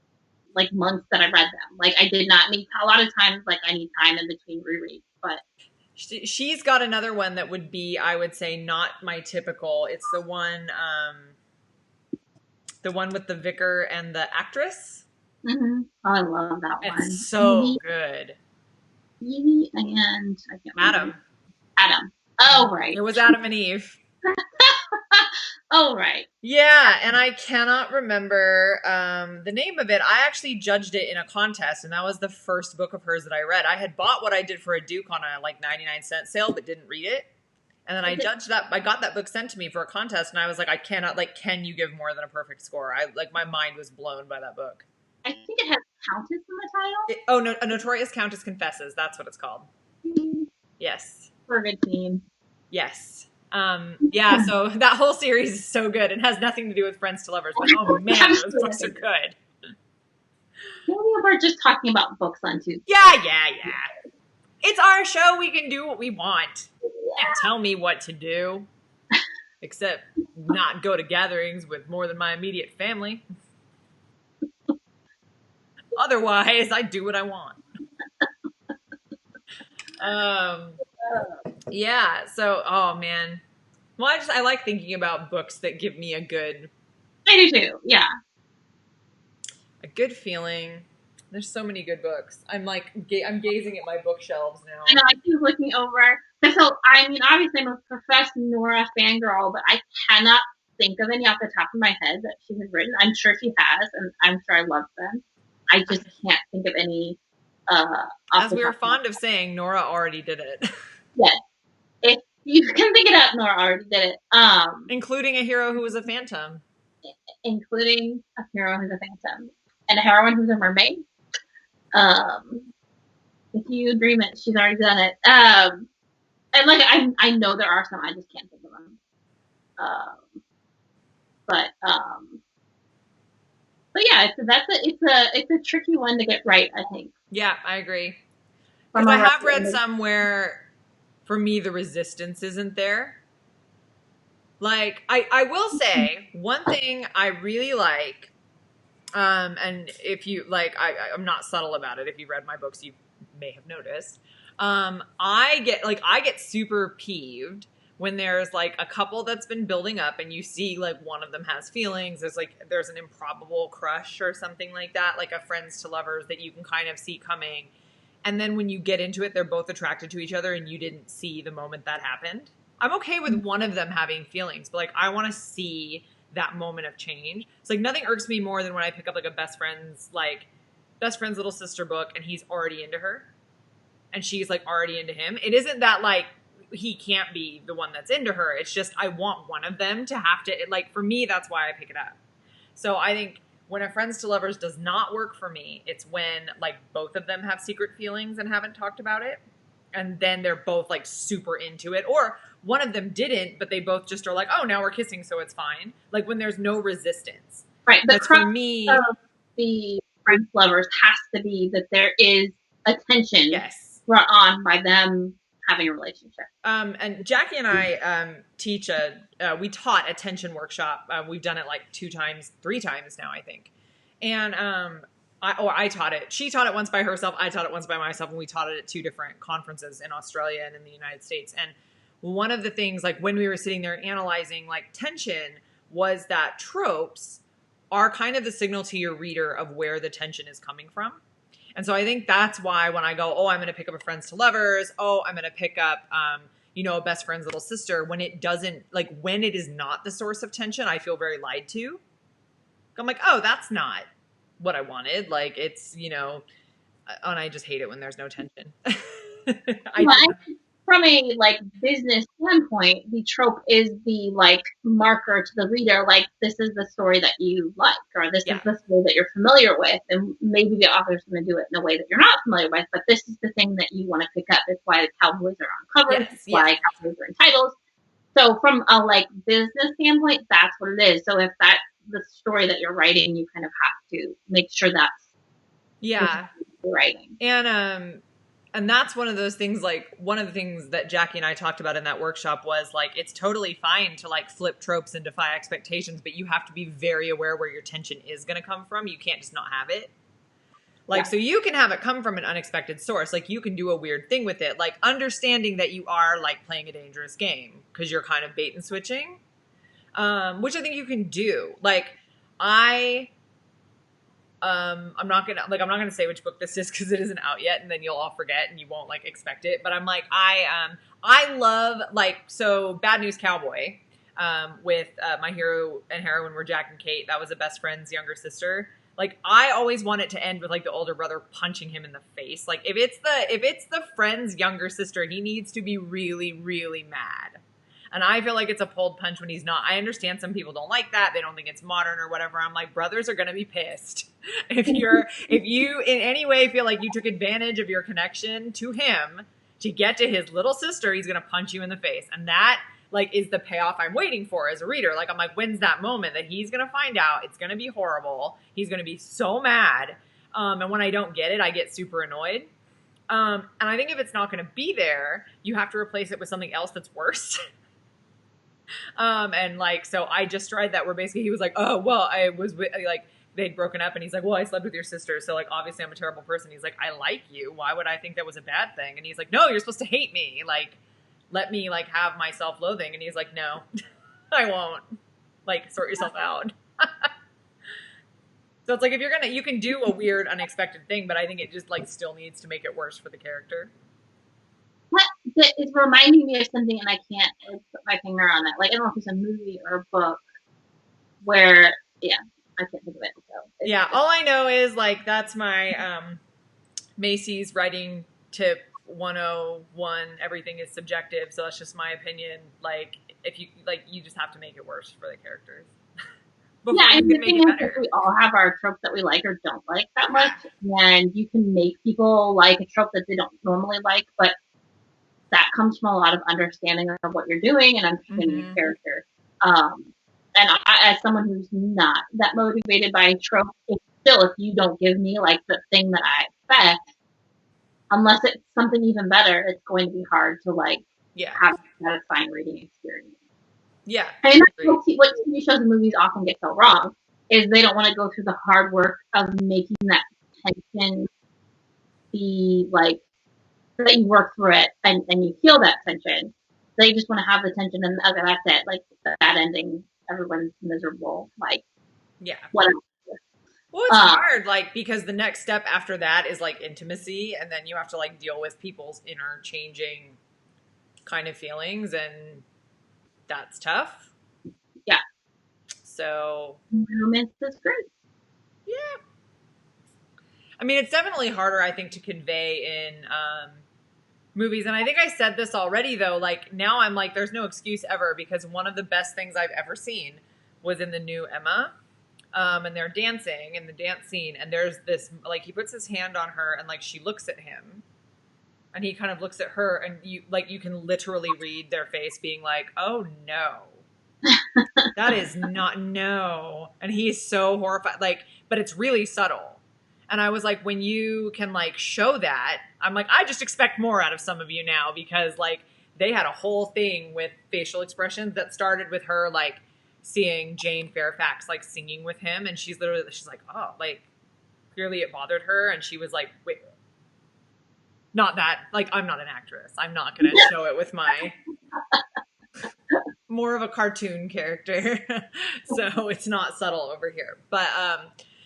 like, months that I read them. Like, I did not need, a lot of times, like, I need time in between rereads, but. She's got another one that would be, I would say, not my typical. It's the one with the vicar and the actress. Mm-hmm. Oh, I love that one. It's so good. Evie and I can't remember. Adam. Oh, right. It was Adam and Eve. Oh, right. Yeah, and I cannot remember the name of it. I actually judged it in a contest, and that was the first book of hers that I read. I had bought What I Did for a Duke on a 99-cent sale, but didn't read it. And then I judged that. I got that book sent to me for a contest, and I was like, I cannot, like, can you give more than a perfect score? My mind was blown by that book. I think it has Countess in the title. No, A Notorious Countess Confesses. That's what it's called. Yes. For a good team. Yes. Yeah, so that whole series is so good. It has nothing to do with Friends to Lovers, but oh man, those books are good. Maybe we're just talking about books on Tuesday. Yeah. It's our show. We can do what we want. Can't tell me what to do. Except not go to gatherings with more than my immediate family. Otherwise, I do what I want. Yeah, so, oh man. Well, I like thinking about books that give me a good... I do too, yeah. A good feeling. There's so many good books. I'm gazing at my bookshelves now. I know, I keep looking over. So, I mean, obviously I'm a professed Nora fangirl, but I cannot think of any off the top of my head that she has written. I'm sure she has, and I'm sure I love them. I just can't think of any. As we were fond of saying, Nora already did it. Yes. If you can think it up, Nora already did it. Including a hero who was a phantom. Including a hero who's a phantom. And a heroine who's a mermaid. If you dream it, she's already done it. And like I know there are some, I just can't think of them. But yeah, it's a tricky one to get right, I think. Yeah, I agree. Because I have read some where, for me, the resistance isn't there. Like, I will say, one thing I really like, and if you, like, I'm not subtle about it. If you read my books, you may have noticed. I get super peeved when there's like a couple that's been building up and you see like one of them has feelings. There's an improbable crush or something like that, like a friends to lovers that you can kind of see coming. And then when you get into it, they're both attracted to each other and you didn't see the moment that happened. I'm okay with one of them having feelings, but like I want to see that moment of change. It's like nothing irks me more than when I pick up like a best friend's little sister book and he's already into her and she's like already into him. It isn't that like he can't be the one that's into her. It's just I want one of them to have to, like, for me, that's why I pick it up. So I think when a friends to lovers does not work for me, it's when like both of them have secret feelings and haven't talked about it. And then they're both like super into it. Or one of them didn't, but they both just are like, oh, now we're kissing, so it's fine. Like when there's no resistance. Right. But for me, the friends lovers has to be that there is attention brought on by them having a relationship. And Jackie and I we taught a tension workshop. We've done it like 3 times now, I think. And I taught it. She taught it once by herself. I taught it once by myself, and we taught it at 2 different conferences in Australia and in the United States. And one of the things, like when we were sitting there analyzing like tension, was that tropes are kind of the signal to your reader of where the tension is coming from. And so I think that's why when I go, oh, I'm going to pick up a friends to lovers. Oh, I'm going to pick up, a best friend's little sister. When it doesn't, like when it is not the source of tension, I feel very lied to. I'm like, oh, that's not what I wanted. Like it's, and I just hate it when there's no tension. From a like business standpoint, the trope is the like marker to the reader, like this is the story that you like, or this is the story that you're familiar with, and maybe the author's going to do it in a way that you're not familiar with, but this is the thing that you want to pick up. It's why the cowboys are on covers. It's why cowboys are in titles. So from a like business standpoint, that's what it is. So if that's the story that you're writing, you kind of have to make sure that's what you're writing. And that's one of those things, like one of the things that Jackie and I talked about in that workshop was like, it's totally fine to like flip tropes and defy expectations, but you have to be very aware where your tension is going to come from. You can't just not have it. Like, so you can have it come from an unexpected source. Like you can do a weird thing with it, like understanding that you are like playing a dangerous game because you're kind of bait and switching, which I think you can do. Like I'm not gonna say which book this is because it isn't out yet, and then you'll all forget and you won't like expect it. But I'm like, I love so Bad News Cowboy, with my hero and heroine were Jack and Kate. That was a best friend's younger sister. Like I always want it to end with like the older brother punching him in the face. Like if it's the friend's younger sister, he needs to be really, really mad. And I feel like it's a pulled punch when he's not. I understand some people don't like that. They don't think it's modern or whatever. I'm like, brothers are going to be pissed. If you in any way feel like you took advantage of your connection to him to get to his little sister, he's going to punch you in the face. And that like is the payoff I'm waiting for as a reader. Like, I'm like, when's that moment that he's going to find out? It's going to be horrible. He's going to be so mad. And when I don't get it, I get super annoyed. And I think if it's not going to be there, you have to replace it with something else that's worse. And like, so I just tried that where basically he was like, oh, well, I was like, they'd broken up and he's like, well, I slept with your sister. So like, obviously I'm a terrible person. He's like, I like you. Why would I think that was a bad thing? And he's like, no, you're supposed to hate me. Like, let me like have my self-loathing. And he's like, no, I won't. Like, sort yourself out. So it's like, if you're going to, you can do a weird, unexpected thing, but I think it just like still needs to make it worse for the character. It's reminding me of something and I can't like, put my finger on it. Like, I don't know if it's a movie or a book where, yeah, I can't think of it. So yeah, all I know is like, that's my Macy's writing tip 101. Everything is subjective. So that's just my opinion. Like, if you like, you just have to make it worse for the characters. Yeah, and the thing is that we all have our tropes that we like or don't like that much, and you can make people like a trope that they don't normally like, but that comes from a lot of understanding of what you're doing and understanding your character. And I, as someone who's not that motivated by tropes, if you don't give me like the thing that I expect, unless it's something even better, it's going to be hard to like have a satisfying reading experience. Yeah. And what TV shows and movies often get so wrong is they don't want to go through the hard work of making that tension be like, that you work through it and you feel that tension. They just want to have the tension and okay, that's it. Like, that ending, everyone's miserable. Like, yeah. Whatever. Well, it's hard, like, because the next step after that is like intimacy, and then you have to like deal with people's inner changing kind of feelings, and that's tough. Yeah. So romance is great. Yeah. I mean, it's definitely harder, I think, to convey in movies. And I think I said this already, though. Like, now I'm like, there's no excuse ever, because one of the best things I've ever seen was in the new Emma. And they're dancing in the dance scene. And there's this, like, he puts his hand on her and, like, she looks at him. And he kind of looks at her, and you can literally read their face being like, oh, no. That is not, no. And he's so horrified. Like, but it's really subtle. And I was like, when you can, like, show that, I'm like, I just expect more out of some of you now, because, like, they had a whole thing with facial expressions that started with her, like, seeing Jane Fairfax, like, singing with him. And she's like, oh, like, clearly it bothered her. And she was like, wait. Not that, like, I'm not an actress. I'm not going to show it with my more of a cartoon character. So it's not subtle over here. But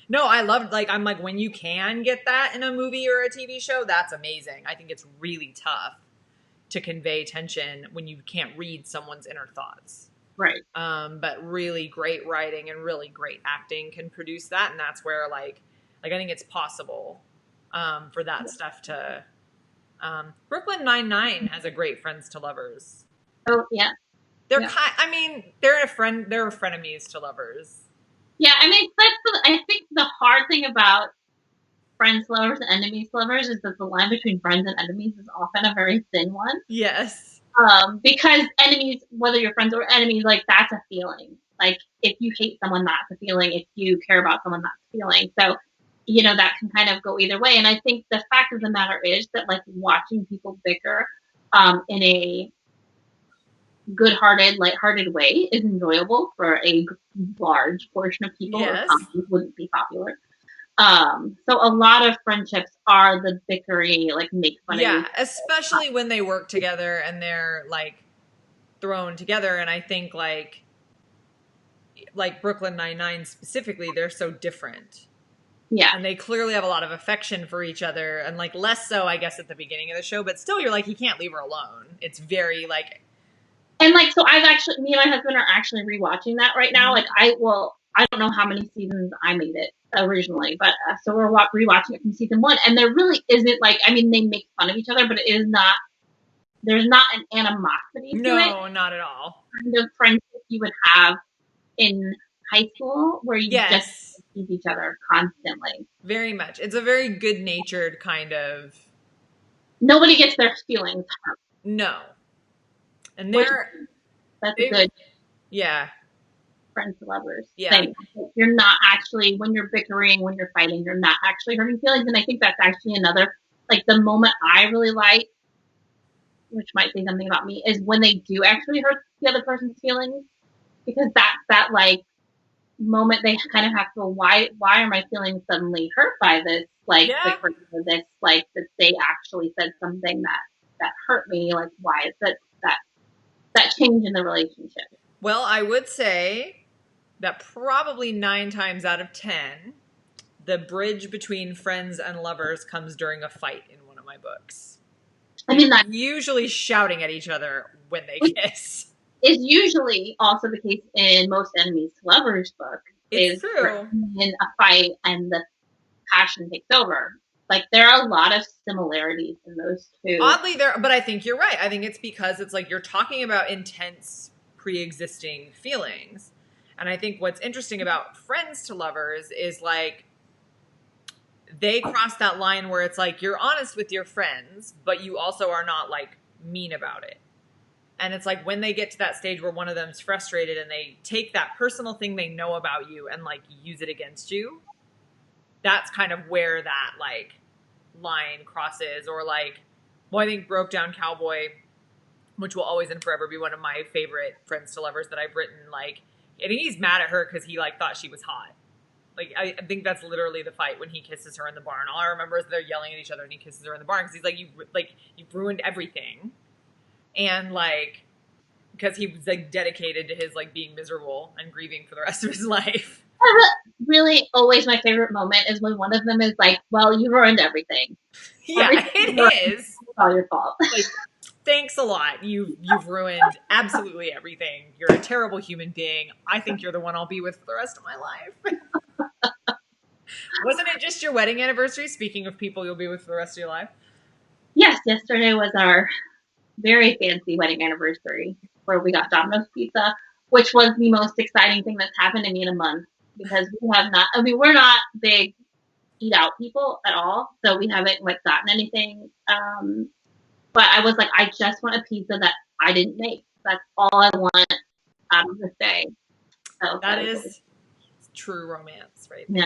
no, I loved, like, I'm like, when you can get that in a movie or a TV show, that's amazing. I think it's really tough to convey tension when you can't read someone's inner thoughts. Right. But really great writing and really great acting can produce that. And that's where, like I think it's possible for that stuff to... Brooklyn Nine-Nine has a great friends to lovers. Oh, yeah. They're they're frenemies to lovers. Yeah, I mean, I think the hard thing about friends to lovers and enemies to lovers is that the line between friends and enemies is often a very thin one. Yes. Because enemies, whether you're friends or enemies, like, that's a feeling. Like, if you hate someone, that's a feeling. If you care about someone, that's a feeling. So, you know, that can kind of go either way. And I think the fact of the matter is that, like, watching people bicker in a good-hearted, light-hearted way is enjoyable for a large portion of people. Yes. Wouldn't be popular. So a lot of friendships are the bickery, like, make fun of you. Yeah, especially when they work together and they're, like, thrown together. And I think, like Brooklyn Nine-Nine specifically, they're so different. Yeah. And they clearly have a lot of affection for each other, and, like, less so, I guess, at the beginning of the show, but still, you're like, you can't leave her alone. It's very, like... And, like, so me and my husband are actually rewatching that right now. Like, I don't know how many seasons I made it originally, but so we're rewatching it from season 1, and there really isn't, like, I mean, they make fun of each other, but it is not there's not an animosity to it. No, not at all. Kind of friendship you would have in high school where you just tease each other constantly. Very much. It's a very good-natured kind of... Nobody gets their feelings hurt. No. And that's a good... Yeah. Friends to lovers. Yeah. Thing. You're not actually, when you're bickering, when you're fighting, you're not actually hurting feelings. And I think that's actually another, like, the moment I really like, which might say something about me, is when they do actually hurt the other person's feelings. Because that like, moment they kind of have to, why are my feelings suddenly hurt by this? Like, this, like, that they actually said something that hurt me. Like, why is that change in the relationship? Well, I would say that probably 9 times out of 10, the bridge between friends and lovers comes during a fight in one of my books. I mean, that's usually shouting at each other when they kiss. Is usually also the case in most enemies to lovers book. It's true. In a fight and the passion takes over. Like, there are a lot of similarities in those two. Oddly, but I think you're right. I think it's because it's like you're talking about intense pre-existing feelings. And I think what's interesting about friends to lovers is like they cross that line where it's like you're honest with your friends, but you also are not like mean about it. And it's like when they get to that stage where one of them's frustrated and they take that personal thing they know about you and like use it against you, that's kind of where that like line crosses. Or like, well, I think Broke Down Cowboy, which will always and forever be one of my favorite friends to lovers that I've written, like, I think he's mad at her because he like thought she was hot. Like, I think that's literally the fight when he kisses her in the barn. All I remember is they're yelling at each other and he kisses her in the barn because he's like, you've ruined everything. And like, because he was like dedicated to his like being miserable and grieving for the rest of his life. Really, always my favorite moment is when one of them is like, well, you ruined everything. Yeah, it is. It's all your fault. Like, thanks a lot. You've ruined absolutely everything. You're a terrible human being. I think you're the one I'll be with for the rest of my life. Wasn't it just your wedding anniversary? Speaking of people you'll be with for the rest of your life. Yes, yesterday was our very fancy wedding anniversary where we got Domino's pizza, which was the most exciting thing that's happened to me in a month because we're not big eat out people at all. So we haven't like gotten anything. But I was like, I just want a pizza that I didn't make. That's all I want out of this day. So that is true romance, right? Yeah.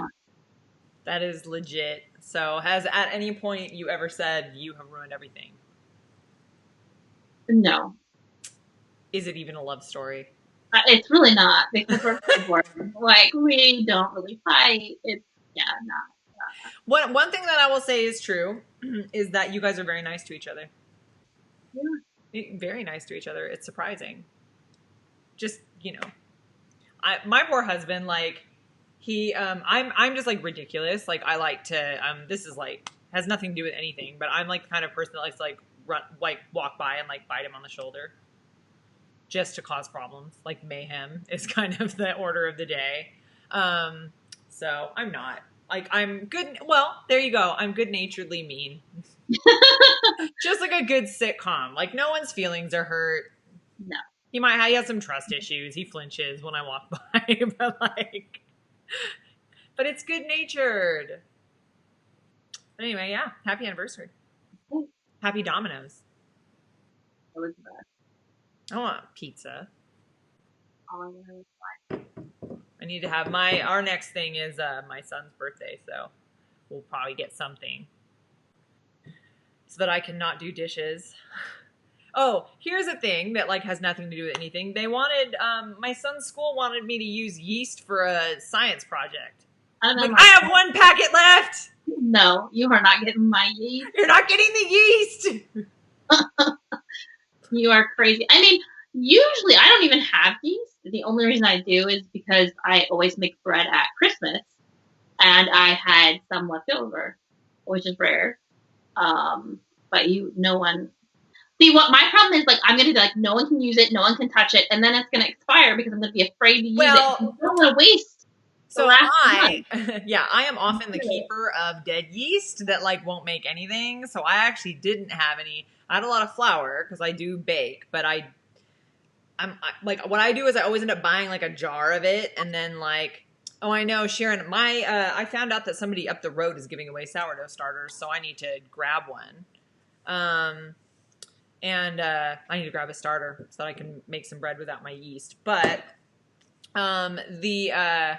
That is legit. So has at any point you ever said you have ruined everything? No. Is it even a love story? It's really not because we're boring. Like, we don't really fight. It's, not. One thing that I will say is true is that you guys are very nice to each other. Yeah. Very nice to each other. It's surprising. Just, my poor husband, like, I'm just like ridiculous. Like, I like to, this is like, has nothing to do with anything, but I'm like the kind of person that likes to like walk by and like bite him on the shoulder just to cause problems. Like mayhem is kind of the order of the day. So I'm not like, I'm good. Well, there you go. I'm good naturedly mean. Just like a good sitcom. Like no one's feelings are hurt. No. He has some trust issues. He flinches when I walk by, but it's good natured. Anyway, yeah. Happy anniversary. Happy Domino's. It was the best. I want pizza. All I wanted was fun. I need to have our next thing is my son's birthday, so we'll probably get something so that I can not do dishes. Oh, here's a thing that like has nothing to do with anything. They wanted my son's school wanted me to use yeast for a science project. I have 1 packet left. No, you are not getting my yeast. You're not getting the yeast. You are crazy. I mean, usually I don't even have yeast. The only reason I do is because I always make bread at Christmas, and I had some left over, which is rare. But no one. See, what my problem is, like, I'm going to be like, no one can use it, no one can touch it, and then it's going to expire because I'm going to be afraid to use it. I don't want to waste. So I am often the keeper of dead yeast that like won't make anything. So I actually didn't have any. I had a lot of flour because I do bake, but like what I do is I always end up buying like a jar of it, and then like, oh, I know, Sharon, I found out that somebody up the road is giving away sourdough starters, so I need to grab one. And I need to grab a starter so that I can make some bread without my yeast. But yeah,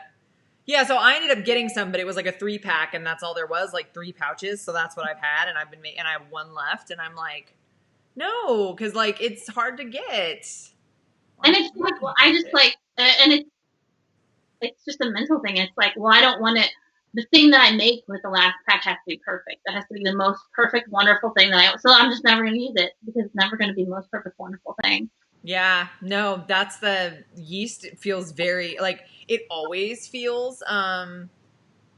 so I ended up getting some, but it was like a 3-pack, and that's all there was, like 3 pouches. So that's what I've had, and and I have one left, and I'm like, no, because like it's hard to get. And it's like, well, I just like, and it's just a mental thing. It's like, well, I don't want it. The thing that I make with the last pack has to be perfect. That has to be the most perfect, wonderful thing so I'm just never going to use it because it's never going to be the most perfect, wonderful thing. Yeah, no, that's the yeast. It feels very like it always feels.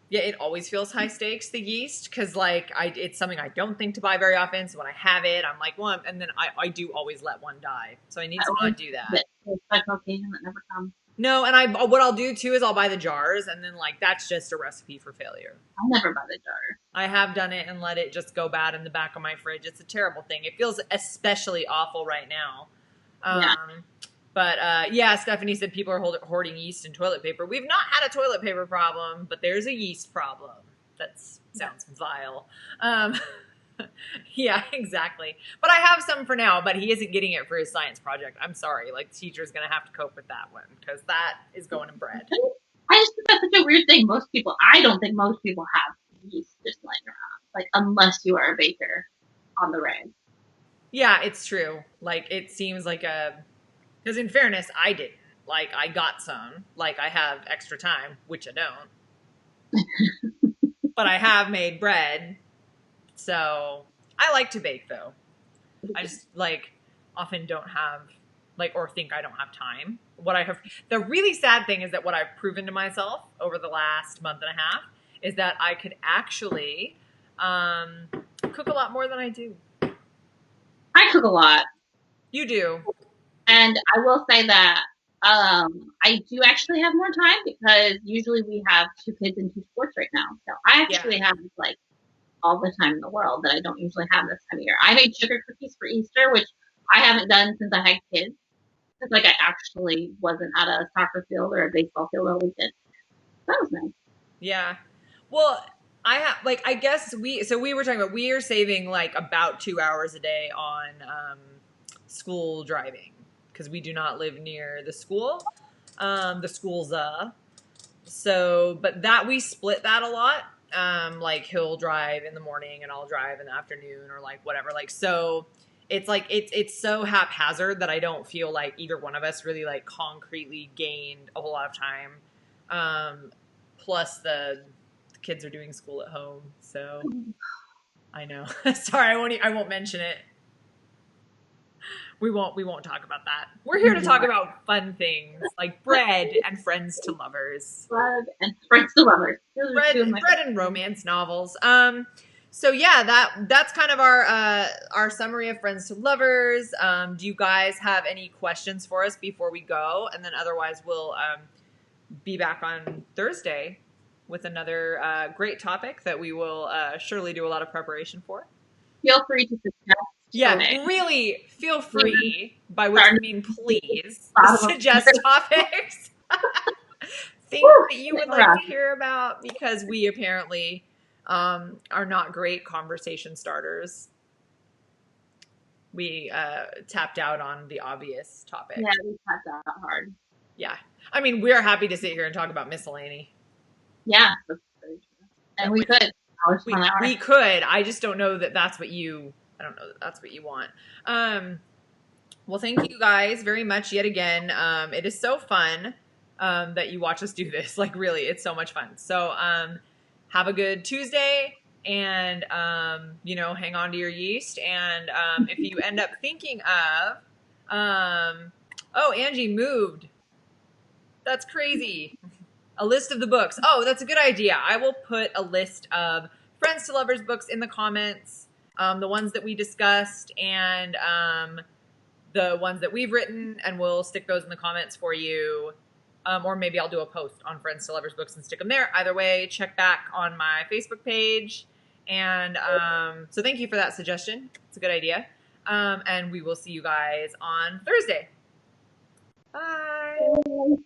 Yeah, it always feels high stakes, the yeast, because like it's something I don't think to buy very often. So when I have it, I'm like, well, and then I do always let one die. So I need to not do that. Special occasion that never comes. No, and what I'll do too is I'll buy the jars, and then like that's just a recipe for failure. I'll never buy the jars. I have done it and let it just go bad in the back of my fridge. It's a terrible thing. It feels especially awful right now. Yeah. But yeah, Stephanie said people are hoarding yeast and toilet paper. We've not had a toilet paper problem, but there's a yeast problem. That sounds vile. Yeah, exactly. But I have some for now, but he isn't getting it for his science project. I'm sorry. Like, the teacher's going to have to cope with that one because that is going in bread. I just think that's such a weird thing. I don't think most people have yeast just laying around. Like, unless you are a baker on the reg. Yeah, it's true. Like, it seems like because in fairness, I didn't. Like, I got some. Like, I have extra time, which I don't. But I have made bread. So I like to bake though. I just like often don't have like, or think I don't have time. The really sad thing is that what I've proven to myself over the last month and a half is that I could actually cook a lot more than I do. I cook a lot. You do. And I will say that I do actually have more time because usually we have 2 kids and 2 sports right now. So I actually have like all the time in the world that I don't usually have this time of year. I made sugar cookies for Easter, which I haven't done since I had kids. It's like I actually wasn't at a soccer field or a baseball field all weekend. That was nice. Yeah. Well, I guess we were talking about, we are saving like about 2 hours a day on school driving because we do not live near the school. The school's so, but that we split that a lot. Like he'll drive in the morning and I'll drive in the afternoon or like whatever. Like, so it's like, it's so haphazard that I don't feel like either one of us really like concretely gained a whole lot of time. Plus the kids are doing school at home. So I know, sorry, I won't mention it. We won't talk about that. We're here to talk about fun things like bread and friends to lovers. Bread and friends to lovers. Bread and romance novels. So yeah, that's kind of our summary of friends to lovers. Do you guys have any questions for us before we go? And then otherwise we'll be back on Thursday with another great topic that we will surely do a lot of preparation for. Feel free to suggest. Yeah, really feel free, by which I mean please, suggest topics. Things that you would like to hear about, because we apparently are not great conversation starters. We tapped out on the obvious topic. Yeah, we tapped out hard. Yeah. I mean, we're happy to sit here and talk about miscellany. Yeah, that's very true. And we could. We could. I just don't know that that's what I don't know that that's what you want. Well, thank you guys very much yet again. It is so fun that you watch us do this. Like, really, it's so much fun. So have a good Tuesday, and, hang on to your yeast. And if you end up thinking of, Angie moved. That's crazy. A list of the books. Oh, that's a good idea. I will put a list of Friends to Lovers books in the comments. The ones that we discussed and the ones that we've written, and we'll stick those in the comments for you. Or maybe I'll do a post on Friends to Lovers Books and stick them there. Either way, check back on my Facebook page. And so thank you for that suggestion. It's a good idea. And we will see you guys on Thursday. Bye.